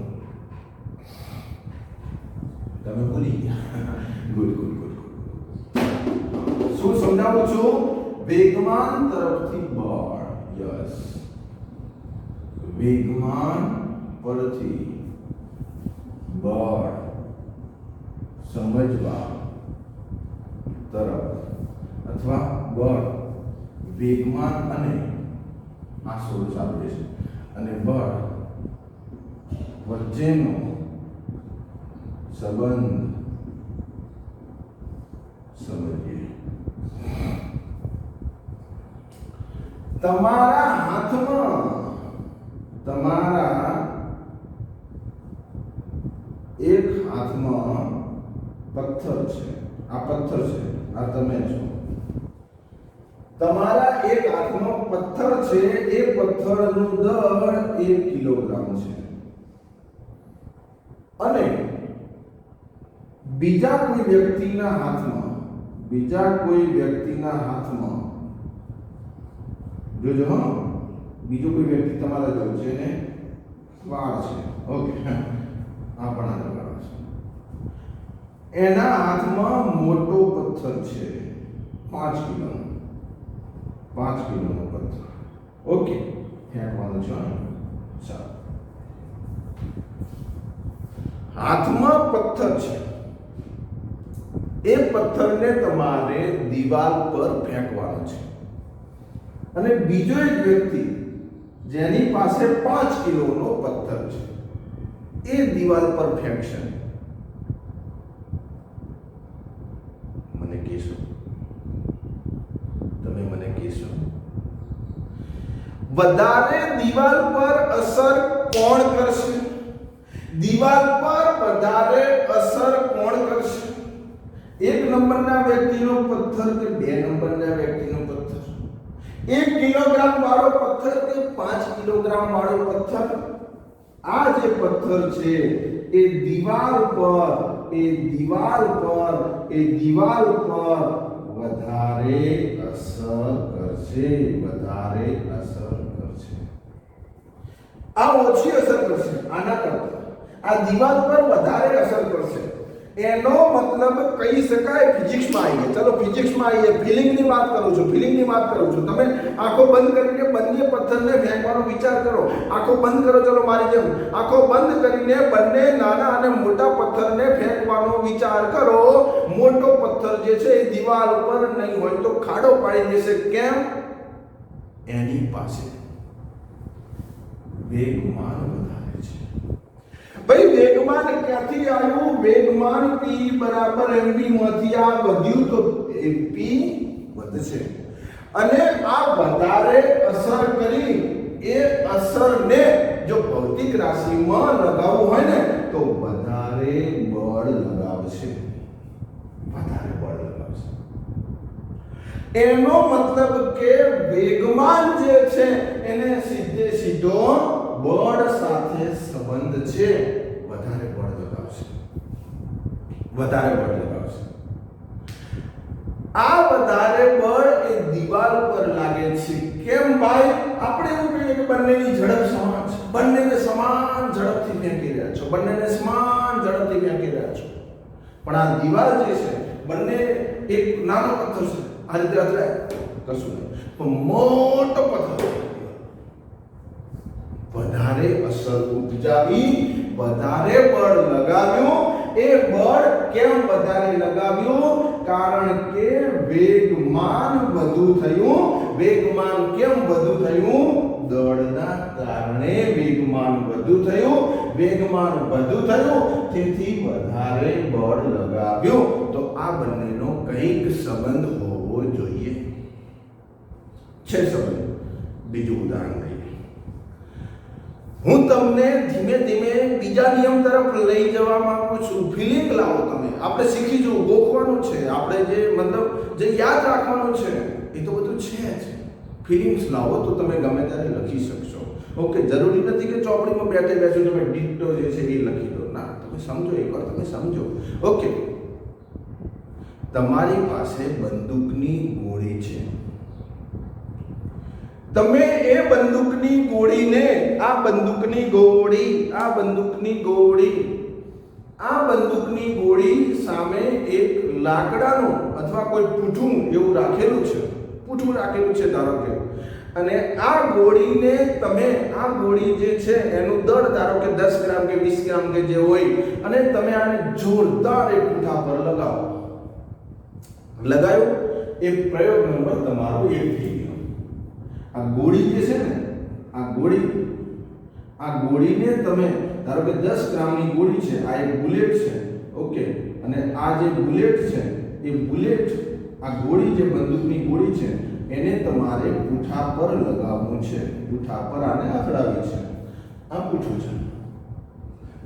તમે ભૂલી ગયા? Good good good. શું સમજાવું છું? વેગમાન તરફથી બળ. યસ, વેગમાન પરથી બળ સમજવા તરફ, અથવા બળ વેગમાન અને આ સોળ ચાલુ રહેશે અને બળ વચ્ચેનો સંબંધ સમજીએ. તમારા હાથમાં એક હાથમાં પથ્થર છે. આ પથ્થર છે, આ તમે છો. તમારા એક હાથમાં પથ્થર છે, એ પથ્થરનું દળ 1 કિલોગ્રામ છે અને બીજા કોઈ વ્યક્તિના હાથમાં જોજો હા, બીજો કોઈ વ્યક્તિ તમારા જેવો છે ને વાળ છે. ઓકે, આ પણ આ વાળ છે. એના હાથમાં મોટો પથ્થર છે, 5 કિલોનો પથ્થર. ઓકે, ફેંકવાનો છે. ચાલો, હાથમાં પથ્થર છે, એ પથ્થરને તમારે દિવાલ પર ફેંકવાનો છે અને બીજો એક વ્યક્તિ જેની પાસે 5 કિલોનો પથ્થર છે એ દિવાલ પર ફેંકશે. મને કહેશો, તમે મને કહેશો વધારે દિવાલ પર અસર કોણ કરશે? દિવાલ પર વધારે અસર કોણ કરશે? 1 નંબરના વ્યક્તિનો પથ્થર કે 2 નંબરના વ્યક્તિનો પથ્થર? 1 કિલોગ્રામ વાળો પથ્થર કે 5 કિલોગ્રામ વાળો પથ્થર? આ જે પથ્થર છે એ દિવાલ પર વધારે અસર કરશે. આ ઓછી અસર કરશે આના કરતા. આ દિવાલ પર વધારે અસર કરશે. એનો મતલબ કહી શકાય ફિઝિક્સમાં આવીએ. ચલો ફિઝિક્સમાં આવીએ. ફિલિંગની વાત કરું છું. તમે આંખો બંધ કરીને બંને પથ્થરને ફેંકવાનો વિચાર કરો. આંખો બંધ કરો, ચલો મારી જેમ આંખો બંધ કરીને બંને નાના અને મોટા પથ્થરને ફેંકવાનો વિચાર કરો. મોટો પથ્થર જે છે એ દિવાલ ઉપર નહીં હોય તો ખાડો પાડી દેશે. કેમ? એની પાસે વેગમાન વધારે છે. ભાઈ વેગમાન ક્યાંથી આવ્યું? વેગમાન p બરાબર mv માંથી આ વધ્યું તો p વધશે અને આ વધારે અસર કરી એ અસરને જો ભૌતિક રાશિમાં લગાવવું હોય ને તો વધારે બળ લગાવશે. એનો મતલબ કે વેગમાન જે છે એને સીધો બળ સાથે સંબંધ છે. વધારે બળ લગાવશે. આ વધારે બળ એ દિવાલ પર લાગે છે. કેમ ભાઈ? આપણે એવું કહીએ કે બંનેની ઝડપ સમાન છે, બંનેને સમાન ઝડપથી ફેંકી રહ્યા છો, પણ આ દિવાલ જે છે બંને એક નાનો પથ્થર છે, આ રીતે અથડાય કશું નહીં, પણ મોટો પથ્થર વધારે અસર ઉપજાવી, વધારે બળ લગાવ્યું. એ બળ કેમ વધારે લગાવ્યું? કારણ કે વેગમાન વધુ થયું. વેગમાન કેમ વધુ થયું? દળના કારણે વેગમાન વધુ થયું. તેથી વધારે બળ લગાવ્યું. તો આ બંનેનો કંઈક સંબંધ હોવો જોઈએ. છે સંબંધ. બીજું ઉદાહરણ લઈએ. હું તમને ધીમે ધીમે બીજા નિયમ તરફ લઈ જવા માંગુ છું. ફિલિંગ લાવો તમે. આપણે શીખી જવું, ગોખવાનું છે. આપણે જે યાદ રાખવાનું છે એ તો બધું છે જ. ફિલિંગ્સ લાવો તો તમે ગમે ત્યારે લખી શકશો. ઓકે, જરૂરી નથી કે ચોપડીમાં બેઠે બેઠું તમે ડિક્ટો જે છે એ લખી દો. ના, તમે સમજો, એકવાર તમે સમજો. ઓકે, તમારી પાસે બંદૂકની ગોળી છે. તમે એ બંદૂકની ગોળીને આ બંદૂકની ગોળી સામે એક લાકડાનું અથવા કોઈ પૂઠું એવું રાખેલું છે ધારો કે, અને આ ગોળી જે છે એનું દળ ધારો કે 10 ગ્રામ કે 20 ગ્રામ કે જે હોય, અને તમે આને જોરદાર એક પૂઠા પર લગાવ્યો. એ પ્રયોગ નંબર તમારો 1 થઈ ગયો. આ ગોળી જે છે ને, આ ગોળીને તમે ધારો કે 10 ગ્રામની ગોળી છે, આ એક બુલેટ છે. ઓકે, અને આ જે બુલેટ છે એ બુલેટ, આ ગોળી જે બંદૂકની ગોળી છે એને તમારે પૂઠા પર લગાવવું છે. પૂઠા પર આને અથડાવી છે. આ પૂઠું છે,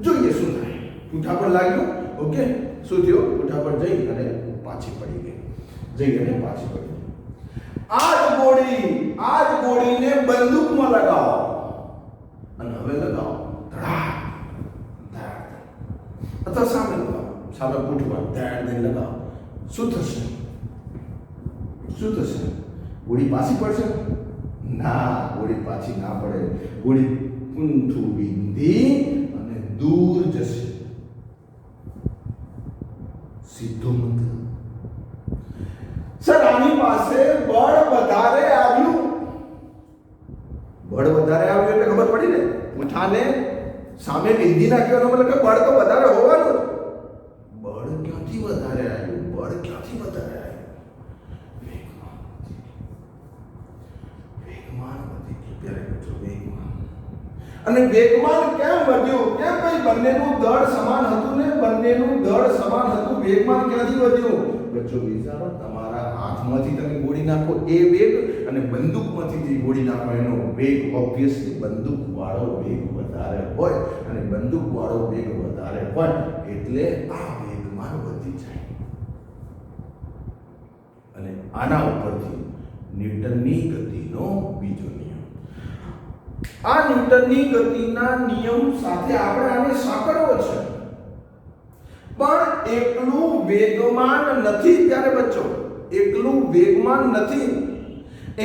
જોઈએ શું થાય. પૂઠા પર લાગ્યું. ઓકે, શું થયું? પૂઠા પર જઈ અને પાછી પડી ગઈ. આ જ ગોળીને બંદૂકમાં લગાવો, અને હવે લગાવો ધડાક અથવા સામે લગાવો, સામે પૂઠમાં ધડાક દઈને લગાવો. શું થશે? ગોળી પાછી પડશે? ના, ગોળી પાછી ના પડે. ગોળી પૂંઠું બીંધી અને દૂર જશે. સીધો મતલબ. સર, આની પાસે બળ વધારે આવ્યું એટલે ખબર પડી ને, પૂઠાને સામે બીંધી નાખ્યો, મતલબ કે બળ તો વધારે હોવાનું. બળ ક્યાંથી વધારે આવ્યું? વેગમાન વધી ગયું. ત્યારે કહો વેગમાન. અને વેગમાન કેમ વધ્યું? કેમ ભાઈ? બંનેનું દળ સમાન હતું. વેગમાન ક્યાંથી વધ્યું? બચ્ચો વિચારો, તમારા હાથમાંથી તમે ગોળી નાખો એ વેગ, અને બંદૂકમાંથી જે ગોળી નાખો એનો વેગ. ઓબ્વિયસલી બંદૂકવાળો વેગ વધારે હોય, અને બંદૂકવાળો વેગ વધારે હોય એટલે આ વેગમાન વધી જાય. અને આના ઉપરથી ન્યૂટનની ગતિનો બીજો નિયમ. આ ન્યૂટનની ગતિના નિયમ સાથે આપણે આને સાંકળવો છે. પણ એકલું વેગમાન નથી. ત્યારે બચ્ચો, એકલું વેગમાન નથી,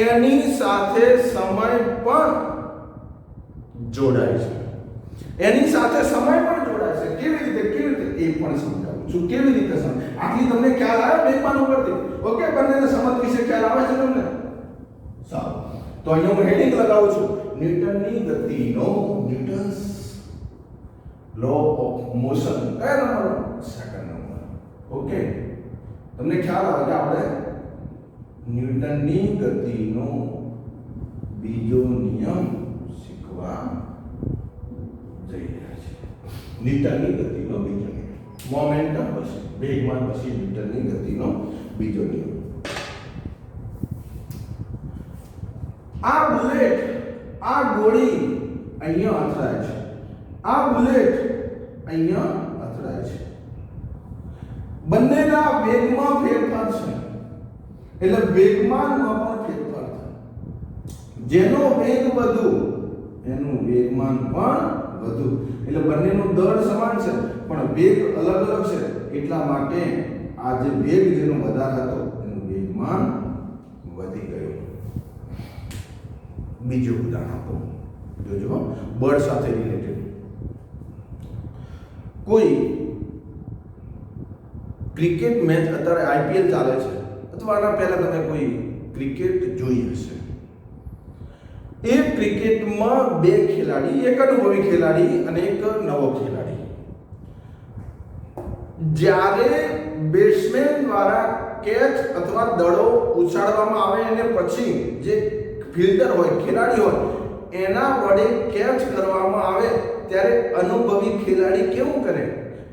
એની સાથે સમય પણ જોડાય છે. કેવી રીતે એ પણ સમજાવું છું. કેવી રીતે સમજ? આટલી તમને ખ્યાલ આવે વેગમાન ઉપરથી? ઓકે, બંનેને સમજ વિશે ખ્યાલ આવે છે તમને? સારું, તો અહીંયા હું હેડિંગ લગાવું છું, ન્યૂટનની ગતિનો, ન્યૂટન્સ લો ઓફ મોશન. કયા નંબરનો? Second number. ઓકે, તમને ખ્યાલ આવે કે આપણે ન્યૂટનની ગતિનો બીજો નિયમ શીખવા જઈ રહ્યા છીએ. ન્યૂટનની ગતિનો બીજો નિયમ, મોમેન્ટમ પછી વેગમાન પછી ન્યૂટનની ગતિનો બીજો નિયમ. આ બુલેટ, આ ગોળી અહીંયા અથડાય છે. આ બુલેટ અહીંયા અથડાય છે. બંનેના વેગમાં ફેરફાર છે, એટલે વેગમાનમાં પણ ફેરફાર થાય. જેનો વેગ વધુ એનું વેગમાન પણ વધુ. એટલે બંનેનું દળ સમાન છે પણ વેગ અલગ અલગ છે. એટલા માટે આ જે વેગ જેનો વધારે હતો એનું વેગમાન વધી ગયું. બીજું ઉદાહરણ આપો, જોજો, બળ સાથે રિલેટેડ. કોઈ ક્રિકેટ મેચ, અત્યારે આઈપીએલ ચાલે છે, અથવા આના પહેલા તમે કોઈ ક્રિકેટ જોઈ હશે. એ ક્રિકેટમાં બે ખેલાડી, એક અનુભવી ખેલાડી અને એક નવો ખેલાડી, જ્યારે બેટ્સમેન દ્વારા કેચ અથવા દડો ઉછાળવામાં આવે અને પછી જે ફિલ્ડર હોય, ખેલાડી હોય, એના વડે કેચ કરવામાં આવે ત્યારે અનુભવી ખેલાડી કેવું કરે?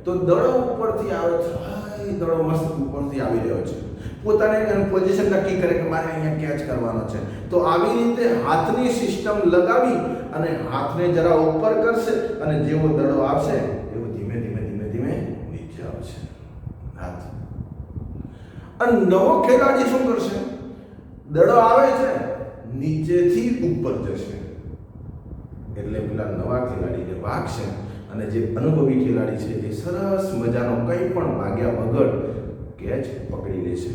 તો દડો ઉપરથી આવે છે, દડો મસ્ત ઉપરથી આવી રહ્યો છે, પોતાને પોઝિશન નક્કી કરે કે મારે અહીંયા કેચ કરવાનો છે. તો આવી રીતે હાથની સિસ્ટમ લગાવી અને હાથને જરા ઉપર કરશે અને જેવો દડો આવશે એવો ધીમે ધીમે ધીમે ધીમે નીચે આવશે હાથ. અને નવો ખેલાડી શું કરશે? દડો આવે છે, નીચેથી ઉપર જશે, એટલે પેલા નવા ખેલાડીને વાગશે અને જે અનુભવી ખેલાડી છે એ સરસ મજાનો કંઈ પણ વાગ્યા વગર કેચ પકડી લેશે.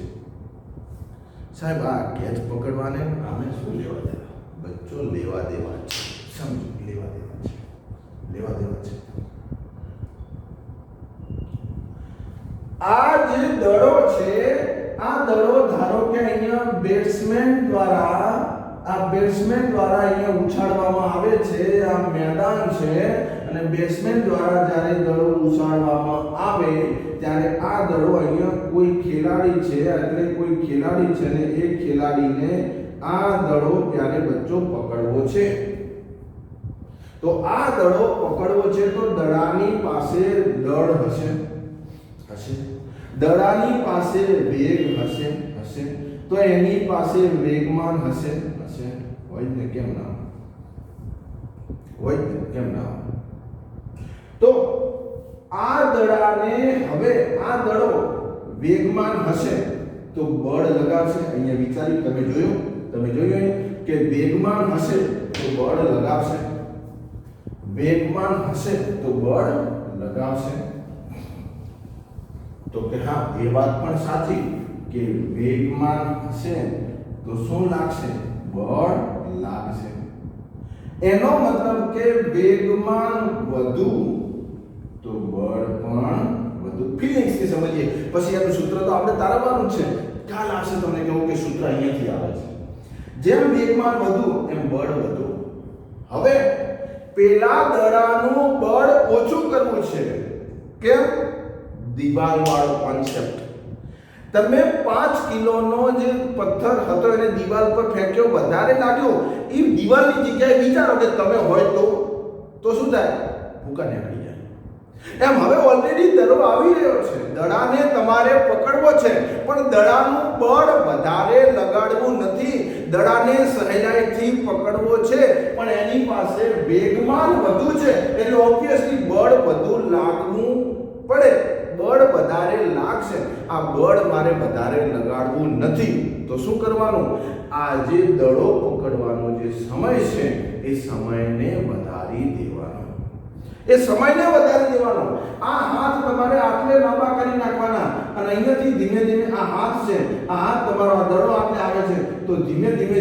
સાહેબ આ કેચ પકડવાને આમે શું લેવા દેવા? બચ્ચો લેવા દેવા છે. સમજો, લેવા દેવા છે, લેવા દેવા છે. આ જે દડો છે, આ દડો ધારો કે અહીંયા બેટ્સમેન દ્વારા અહીંયા ઉછાળવામાં આવે છે. આ મેદાન છે અને બેટ્સમેન દ્વારા જ્યારે દડો ઉછાળવામાં આવે ત્યારે આ દડો અહીંયા કોઈ ખેલાડી છે, એટલે કોઈ ખેલાડી છે ને એ ખેલાડીને આ દડો ત્યારે બચ્ચો પકડવો છે. તો આ દડો પકડવો છે તો દડાની પાસે દળ હશે, દડાની પાસે વેગ હશે, તો એની પાસે વેગમાન હશે, હોય ને? કેમ ના હોય? કેમ ના? તો આ દડાને હવે આ દડો વેગમાન હશે તો બળ લગાવશે. અહીંયા વિચારી તમે જોયું કે વેગમાન હશે તો બળ લગાવશે, વેગમાન હશે તો બળ લગાવશે. તો કે હા, એ વાત પણ સાચી કે વેગમાન હશે તો શું લાગશે? બળ લાગશે. એનો મતલબ કે વેગમાન વધુ તો બળ પણ વધુ. ફિલિંગ્સ થી સમજીએ, પછી એનું સૂત્ર તો આપણે તારવવાનું છે. ખ્યાલ આવશે તમને કહું કે સૂત્ર અહીંયાથી આવે છે. જેમ વેગમાન વધુ એમ બળ વધુ. હવે પેલા દડાનું બળ ઓછું કરવું છે. કેમ? દિવાલ વાળો કોન્સેપ્ટ. તમે 5 કિલોનો જે પથ્થર હતો એને દિવાલ પર ફેંક્યો, વધારે લાગ્યો, એ દિવાલની જગ્યાએ વિચારો કે તમે હોય તો શું થાય? ભૂકા નીકળી જાય. એમ હવે ઓલરેડી દડો આવી રહ્યો છે, દડાને તમારે પકડવો છે, પણ દડાનું બળ વધારે લગાડવું નથી, દડાને સહેલાઈથી પકડવો છે, પણ એની પાસે વેગમાન વધુ છે, એટલે ઓબ્વિયસલી બળ વધુ લાગવું પડે. બળ વધારે લાગશે. આ બળ મારે વધારે લગાડવું નથી, તો શું કરવાનું? આ જે દડો પકડવાનો જે સમય છે એ સમયને વધારી દેવાનો. આ હાથ તમારે આટલે લાંબા કરી નાખવાના અને અહીંયાથી ધીમે ધીમે આ હાથ છે, આ હાથ તમારો આ દડો આટલે આવે છે તો ધીમે ધીમે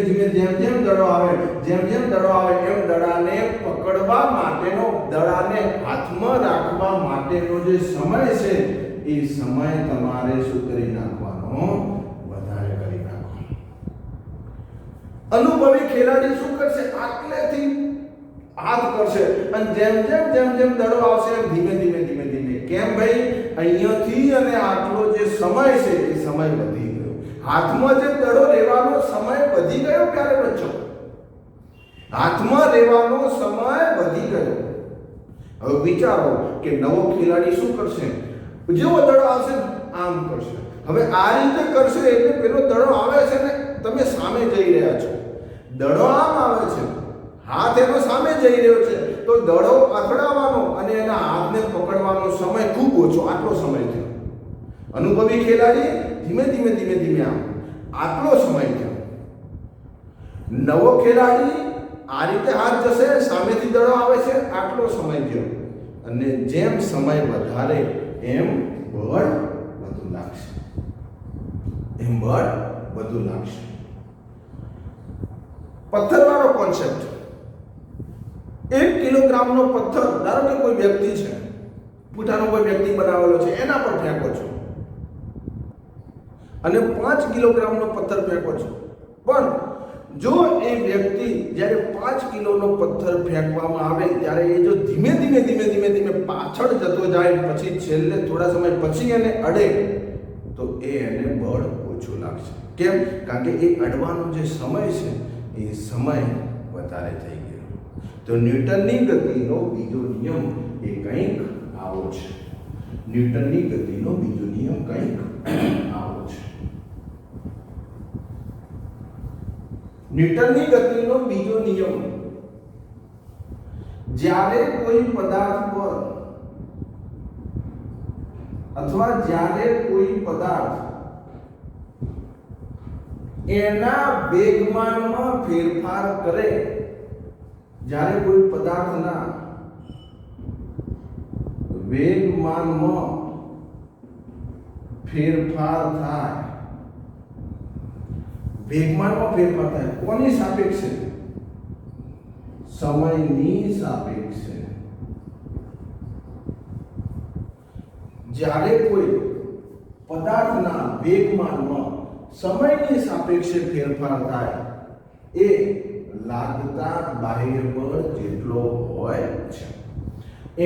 જેમ દડો આવે એમ દડાને પકડવા માટેનો, દડાને હાથમાં રાખવા માટેનો જે સમય છે એ સમય તમારે શું કરી નાખવાનો? વધારે કરી નાખવાનો. અનુભવી ખેલાડી શું કરશે? આટલેથી હાથ કરશે અને જેમ દડો આવશે એમ ધીમે કેમ ભાઈ? અહીંયાથી અને આટલો જે સમય છે એ સમય વધી ગયો. હાથમાં જે દડો રહેવાનો સમય વધી ગયો. ક્યારે બચ્ચો? હાથમાં રહેવાનો સમય વધી ગયો. હવે વિચારો કે નવો ખેલાડી શું કરશે? જેવો દડો આવશે આમ કરશે. હવે આ રીતે કરશે એટલે પેલો દડો આવે છે ને તમે સામે જઈ રહ્યા છો, દડો આમ આવે છે, હાથ એનો સામે જઈ રહ્યો છે, તો દડો અથડાવવાનો અને એના હાથને પકડવાનો સમય ખૂબ ઓછો, આટલો સમય થયો. અનુભવી ખેલાડી ધીમે આમ, આટલો સમય થયો. નવો ખેલાડી આ રીતે હાથ જશે, સામેથી દડો આવે છે, આટલો સમય થયો. અને જેમ સમય વધારે એમ બળ વધુ લાગશે. પથ્થરવાળો કોન્સેપ્ટ. 1 કિલોગ્રામનો પથ્થર ધારો કે કોઈ વ્યક્તિ છે, પૂઠાનો કોઈ વ્યક્તિ બનાવેલો છે, એના પર ફેંકો છો અને 5 કિલોગ્રામનો પથ્થર ફેંકો છો. પણ જો એ વ્યક્તિ જ્યારે 5 કિલોનો પથ્થર ફેંકવામાં આવે ત્યારે એ જો ધીમે પાછળ જતો જાય, પછી છેલ્લે થોડા સમય પછી એને અડે તો એને બળ ઓછું લાગશે. કેમ? કારણ કે એ અડવાનો જે સમય છે એ સમય વધારે થઈ ગયો. તો ન્યૂટનની ગતિનો બીજો નિયમ એ કંઈક આવો છે. ન્યૂટનની ગતિનો બીજો નિયમ કંઈક આવો છે. ન્યૂટનની ગતિનો બીજો નિયમ, જ્યારે કોઈ પદાર્થ પર અથવા જ્યારે કોઈ પદાર્થ એના વેગમાનમાં ફેરફાર કરે, જ્યારે કોઈ પદાર્થના વેગમાનમાં ફેરફાર થાય, વેગમાનમાં ફેરફાર થાય કોની સાપેક્ષે? સમયની સાપેક્ષે. જ્યારે કોઈ પદાર્થના વેગમાનમાં સમયની સાપેક્ષે ફેરફાર થાય એ લાગતા બાહ્ય બળ જેટલો હોય છે.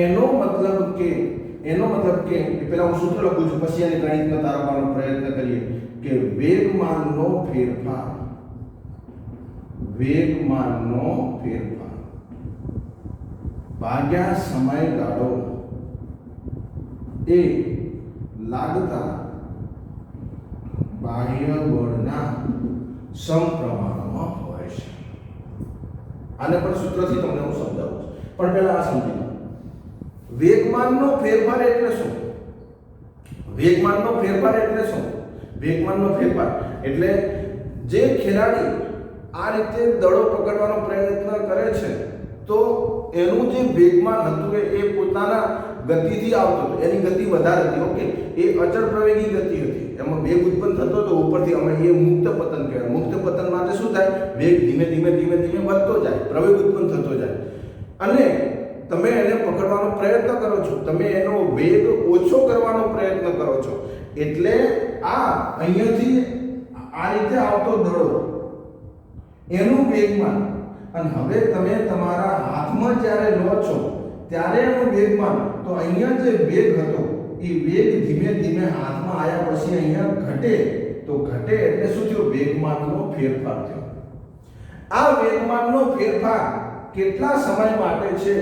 એનો મતલબ કે પહેલા હું સૂત્ર લખું છું, પછી એને ગણિતમાં તારવવાનો પ્રયત્ન કરીએ કે વેગમાનનો ફેરફાર ભાગ્યા સમયગાળો એ લાગતા બાહ્ય બળના સમપ્રમાણમાં હોય છે. આને પણ સૂત્રથી તમને હું સમજાવું છું, પણ પહેલા આ સમજી લો. વેગમાનનો ફેરફાર એટલે શું? વેગમાનનો ફેરફાર એટલે જે ખેલાડી આ રીતે દડો પકડવાનો પ્રયત્ન કરે છે તો એનું જે વેગમાન હતું એ પોતાના ગતિથી આવતો હતો, એની ગતિ વધારે હતી. ઓકે, એ અચળ પ્રવેગી ગતિ હતી, એમાં વેગ ઉત્પન્ન થતો હતો ઉપરથી. અમે એ મુક્ત પતન કહેવાય. મુક્ત પતન માટે શું થાય? વેગ ધીમે ધીમે વધતો જાય, પ્રવેગ ઉત્પન્ન થતો જાય, અને તમે એને પકડવાનો પ્રયત્ન કરો છો, તમે એનો વેગ ઓછો કરવાનો પ્રયત્ન કરો છો. એટલે આ અહીંયાથી આ રીતે આવતો દડો એનું વેગમાન, અને હવે તમે તમારા હાથમાં જ્યારે લો છો ત્યારે એનું વેગમાન, તો અહીંયા જે વેગ હતો એ વેગ ધીમે ધીમે હાથમાં આવ્યા પછી અહીંયા ઘટે. તો ઘટે એટલે શું થયું? વેગમાનનો ફેરફાર થયો. આ વેગમાનનો ફેરફાર કેટલા સમય માટે છે?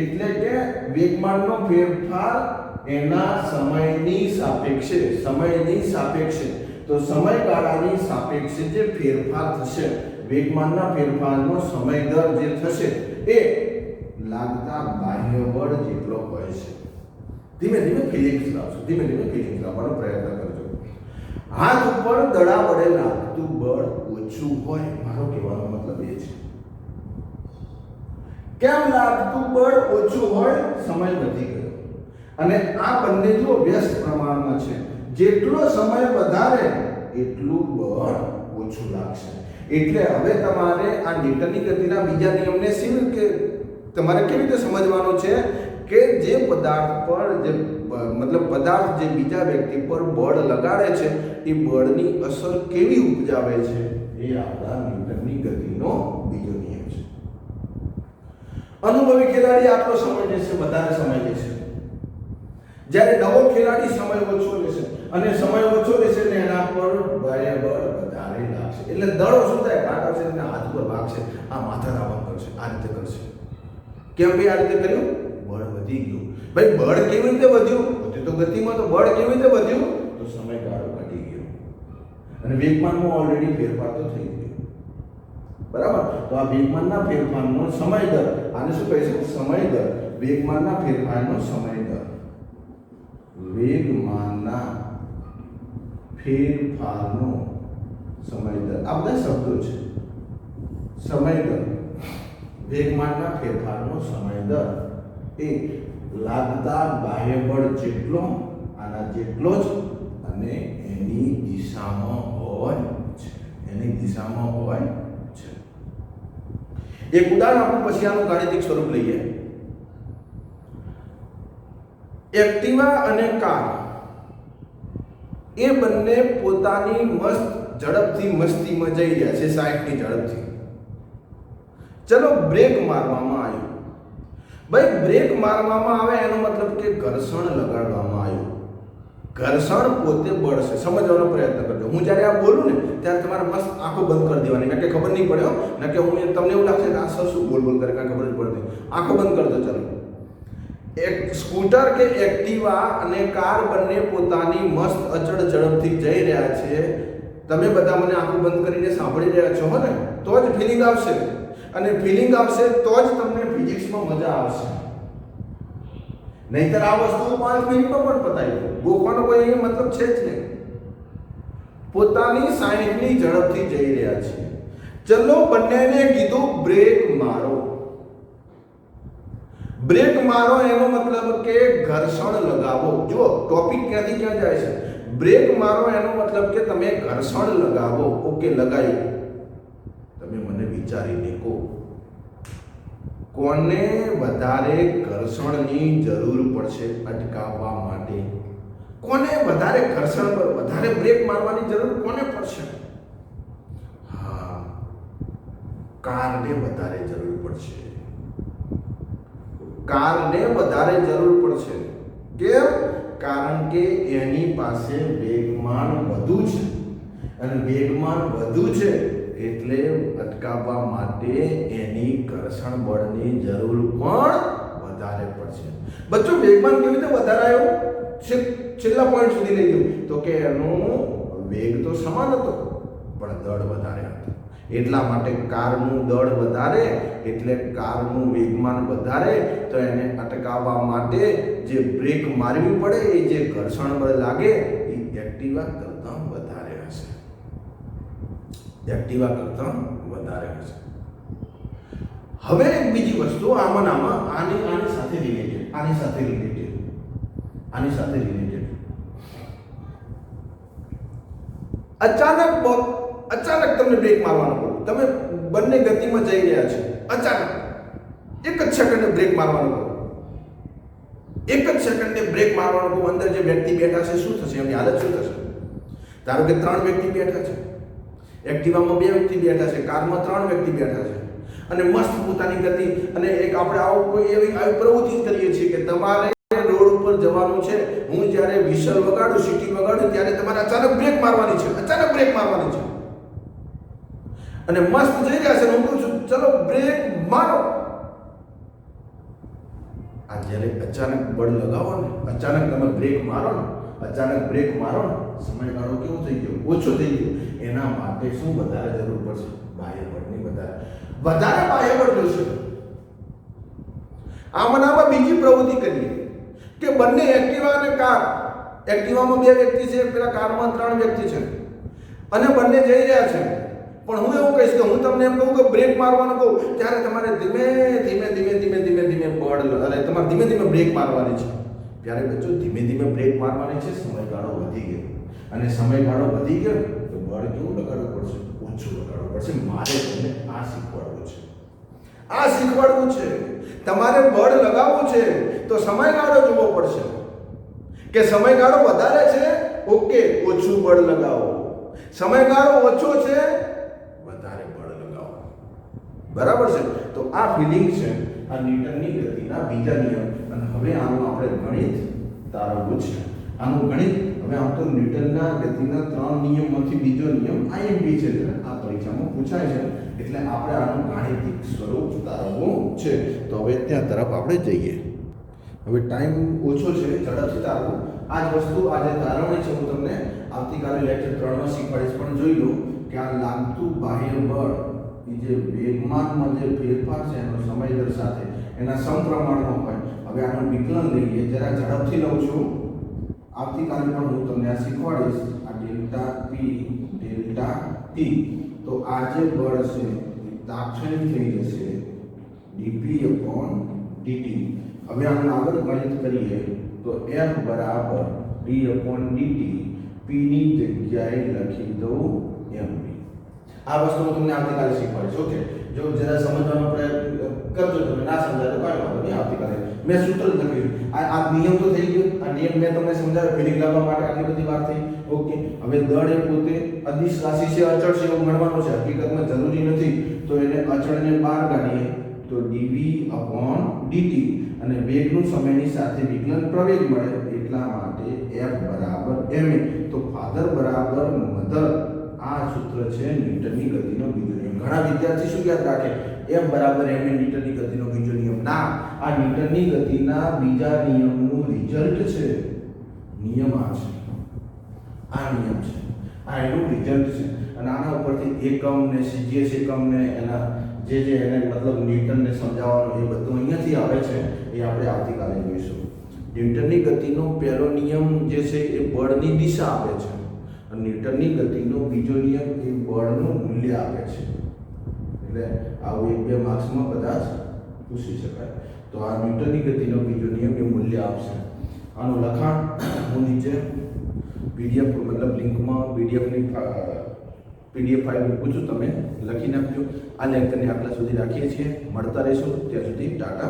એટલે કે વેગમાનનો ફેરફાર એના સમયની સાપેક્ષે. તો સમયગાળાની સાપેક્ષે જે ફેરફાર થશે, વેગમાનના ફેરફારનો સમય દર જે થશે એ લાગતા બાહ્ય બળ જેટલો હોય છે. ધીમે ધીમે ફિલિંગ્સ લાવવાનો પ્રયત્ન કરજો. હાથ ઉપર દડા વડે લાગતું બળ ઓછું હોય, મારો કહેવાનો મતલબ એ છે. કેમ લાગતું બળ ઓછું હોય? સમય વધી ગયો, અને આ બંને જો વ્યસ્ત પ્રમાણમાં છે. જેટલો સમય વધારે એટલું બળ ઓછું લાગશે. એટલે હવે તમારે આ ન્યૂટનની ગતિના બીજા નિયમને તમારે કેવી રીતે સમજવાનો છે કે જે પદાર્થ પર પદાર્થ જે બીજા વ્યક્તિ પર બળ લગાડે છે એ બળની અસર કેવી ઉપજાવે છે, એ આપણા ન્યૂટનની ગતિનો બીજો નિયમ છે. અનુભવી ખેલાડી આટલો સમય લેશે, વધારે સમય લેશે. જ્યારે નવો ખેલાડી સમય ઓછો લેશે, અને સમય ઓછો લેશે એટલે એના પર બાહ્ય બળ વધારે લાગશે. એટલે દડો શું થાય? કાટ આવશે એટલે હાથ પર ભાગશે, આ માથા દાબા કરશે, આ રીતે કરશે. કેમ ભાઈ આ રીતે કર્યું? બળ વધી ગયું. ભાઈ બળ કેવી રીતે વધ્યું? તો ગતિમાં તો બળ કેવી રીતે વધ્યું? તો સમયગાળો ઘટી ગયો, અને વેગમાનમાં ઓલરેડી ફેરફાર તો થઈ ગયો. બરાબર? તો આ વેગમાનના ફેરફારનો સમય દર, આને શું કહીશું? સમય દર. વેગમાનના ફેરફારનો સમય દર. વેગમાનના ફેરફારનો સમય દર. આ બધા શબ્દો છે. સમય દર, વેગમાનના ફેરફારનો સમય દર એ લાગતા બાહ્ય બળ જેટલો, આના જેટલો જ, અને એની દિશામાં હોય છે. એક ઉદાહરણ આપણે પછી આનું ગાણિતિક સ્વરૂપ લઈએ. એક્ટિવા અને કાર એ બંને પોતાની ઝડપથી મસ્તીમાં જઈ રહ્યા છે, 60ની ઝડપથી. ચલો બ્રેક મારવામાં આવ્યું. ભાઈ બ્રેક મારવામાં આવે એનો મતલબ કે ઘર્ષણ લગાડવામાં આવ્યું. ઘર્ષણ પોતે બળ છે. સમજવાનો પ્રયત્ન કરજો. હું જ્યારે આ બોલું ને ત્યારે તમારે મસ્ત આંખો બંધ કરી દેવાની, કારણ કે ખબર નહીં પડે ને કે તમને એવું લાગશે કે આ સર શું બોલ કરે, કાંઈ ખબર જ પડતી. આંખો બંધ કરજો. ચાલો, એક સ્કૂટર કે એક્ટિવા અને કાર બંને પોતાની મસ્ત અચળ ઝડપથી જઈ રહ્યા છે. તમે બધા મને આંખો બંધ કરીને સાંભળી રહ્યા છો ને, તો જ ફિલિંગ આવશે, અને ફિલિંગ આવશે તો જ તમને ફિઝિક્સમાં મજા આવશે. નહીતર આ વસ્તુ 5 મિનિટમાં પણ પતાવી દો. ગોખવાનો કોઈ મતલબ છે જ નહીં. પોતાની 60ની ઝડપથી જઈ રહ્યા છે. ચલો બંનેને કીધું બ્રેક મારો. બ્રેક મારો એનો મતલબ કે ઘર્ષણ લગાવો. જો ટોપિક ક્યાંથી ક્યાં જાય છે. બ્રેક મારો એનો મતલબ કે તમે ઘર્ષણ લગાવો. ઓકે, લગાવ્યું. તમે મને વિચારીને કહો, કોને વધારે ઘર્ષણની જરૂર પડશે અટકાવવા માટે? કોને વધારે ઘર્ષણ પર વધારે બ્રેક મારવાની જરૂર કોને પડશે? હા, કારને વધારે જરૂર પડશે. કારને વધારે જરૂર પડશે. કેમ? કારણ કે એની પાસે વેગમાન વધુ છે, અને વેગમાન વધુ છે એટલે અટકાવવા માટે એની ઘર્ષણ બળની જરૂર પણ વધારે પડશે. બચ્ચો, વેગમાન કેવી રીતે વધારે આવ્યો? છેલ્લા પોઈન્ટ સુધી લઈ ગયો તો કે એનો વેગ તો સમાન હતો પણ દળ વધારે હતો. એટલા માટે કારનું દળ વધારે એટલે કારનું વેગમાન વધારે, તો એને અટકાવવા માટે જે બ્રેક મારવી પડે એ જે ઘર્ષણ બળ લાગે એ એક્ટિવા કરતાં વધારે હશે. એક્ટિવા કરતાં વધારે હશે. હવે એક બીજી વસ્તુ આમાં આની સાથે રિલેટેડ અચાનક તમને બ્રેક મારવાનો કહો. તમે બંને ગતિમાં જઈ રહ્યા છો, અચાનક એક જ સેકન્ડે બ્રેક મારવાનો કહો. અંદર જે વ્યક્તિ બેઠા છે શું થશે? એમની હાલત શું થશે? ધારો કે 3 વ્યક્તિ બેઠા છે, એક્ટિવામાં 2 વ્યક્તિ બેઠા છે, કારમાં 3 વ્યક્તિ બેઠા છે, અને મસ્ત પોતાની ગતિ, અને એક આપણે આવી પ્રવૃત્તિ કરીએ છીએ કે તમારે રોડ ઉપર જવાનું છે. હું જ્યારે વિસલ વગાડું, સીટી વગાડું ત્યારે તમારે અચાનક બ્રેક મારવાની છે, અને મસ્ત જઈ રહ્યા છે. હું કહું છું ચલો બ્રેક મારો. આ જ્યારે અચાનક બળ લગાવો ને, અચાનક તમે બ્રેક મારો ને, સમયગાળો કેવો થઈ ગયો? ઓછો થઈ ગયો. એના માટે શું વધારે જરૂર પડશે? બાહ્ય બળની વધારે બાહ્ય બળ જોશે. આમાં બીજી પ્રવૃત્તિ કરીએ કે બંને એક્ટિવા અને કાર, એક્ટિવામાં 2 વ્યક્તિ છે, પેલા કારમાં 3 વ્યક્તિ છે, અને બંને જઈ રહ્યા છે. પણ હું એવું કહીશ કે હું તમને એમ કહું કે બ્રેક મારવાનું કહું ત્યારે તમારે ધીમે ધીમે બળ, એટલે તમારે ધીમે ધીમે બ્રેક મારવાની છે. ત્યારે બચ્ચો ધીમે બ્રેક મારવાની છે. સમયગાળો વધી ગયો, અને સમયગાળો વધી ગયો તો બળ કેવું લગાડવું પડશે? ઓછું લગાડવું પડશે. મારે તમને આ શીખવાડવું છે. તમારે બળ લગાવવું છે તો સમયગાળો જોવો પડશે કે સમયગાળો વધારે છે, ઓકે, ઓછું બળ લગાવો. સમયગાળો ઓછો છે, વધારે બળ લગાવો. બરાબર છે? તો આ ફિલિંગ છે આ ન્યૂટનની ગતિના બીજા નિયમ. અને હવે આનું આપણે ગણિત તારવવું છે. આનું ગણિત હવે આમ તો ન્યૂટનના ગતિના 3 નિયમમાંથી બીજો નિયમ આઈએમપી છે, આ પરીક્ષામાં પૂછાય છે, એટલે આપણે આનું ગાણિતિક સ્વરૂપ તારવવું છે. તો હવે ત્યાં તરફ આપણે જઈએ. હવે ટાઈમ ઓછો છે, ઝડપથી તારવું. આ જ વસ્તુ આજે તારવણી છે. હું તમને આવતીકાલે લેક્ચર 3માં શીખવાડીશ. પણ જોઈ લો કે આ લાગતું બાહ્ય બળ એ જે વેગમાનમાં જે ફેરફાર છે એનો સમય દર સાથે એના સમપ્રમાણમાં હોય. હવે આનું વિકલન લઈએ, જરા ઝડપથી લઉં છું. આવતીકાલે પણ હું તમને આ શીખવાડીશ. આ ડેલ્ટા ટી, તો આ જે બળ છે એ તાત્ક્ષણિક થઈ જશે dp/dt. હવે આનું આગળ ગણિત કરીએ તો F બરાબર d/dt, p ની જગ્યાએ લખી દઉં mp. આ વસ્તુ હું તમને આવતીકાલે શીખવાડીશ. ઓકે, જો જરા સમજવાનો પ્રયત્ન કરજો. તમે ના સમજાય તો કોઈ વાંધો નહીં. આવતીકાલે મેં સૂત્ર જ લખ્યું. આ નિયમ તો થઈ ગયો. આ નિયમ મેં તમને સમજાવ્યો. ફિલિંગ લાવવા માટે આટલી બધી વાત થઈ. ઓકે, હવે દળ એ પોતે અદિશ રાશિ છે, અચળ છે એવું ગણવાનું છે. હકીકતમાં જરૂરી નથી, તો એને અચળને બહાર કાઢીએ તો dv/dt, અને વેગનું સમયની સાથે વિકલન પ્રવેગ મળે. એટલા માટે F બરાબર ma. તો ફાધર બરાબર મધર, આ સૂત્ર છે ન્યૂટનની ગતિનો બીજો નિયમ. ઘણા વિદ્યાર્થી શું યાદ રાખે? F બરાબર ma ન્યૂટનની ગતિનો બીજો નિયમ. ના, આ ન્યૂટનની ગતિના બીજા નિયમનું રિઝલ્ટ છે. નિયમ આ છે, આ નિયમ છે, આ એનું રિઝલ્ટ છે. અને આના ઉપરથી એકમ ને સીજીએસ એકમ ને એના જે એને મતલબ ન્યૂટનને સમજાવવાનો એ બધું અહીંયાથી આવે છે. એ આપણે આવતીકાલે જોઈશું. ન્યૂટનની ગતિનો પહેલો નિયમ જે છે એ બળની દિશા આપે છે, અને ન્યૂટનની ગતિનો બીજો નિયમ એ બળનું મૂલ્ય આપે છે. એટલે આવું 1-2 માર્ક્સમાં કદાચ પૂછી શકાય. તો આ ન્યૂટનની ગતિનો બીજો નિયમ એ મૂલ્ય આપશે. આનું લખાણ હું નીચે પીડીએફ મતલબ લિંકમાં પીડીએફ ફાઇલ મૂકું છું, તમે લખી નાખજો. આ લેક્ચરને આટલા સુધી રાખીએ છીએ. મળતા રહીશું, ત્યાં સુધી ટાટા.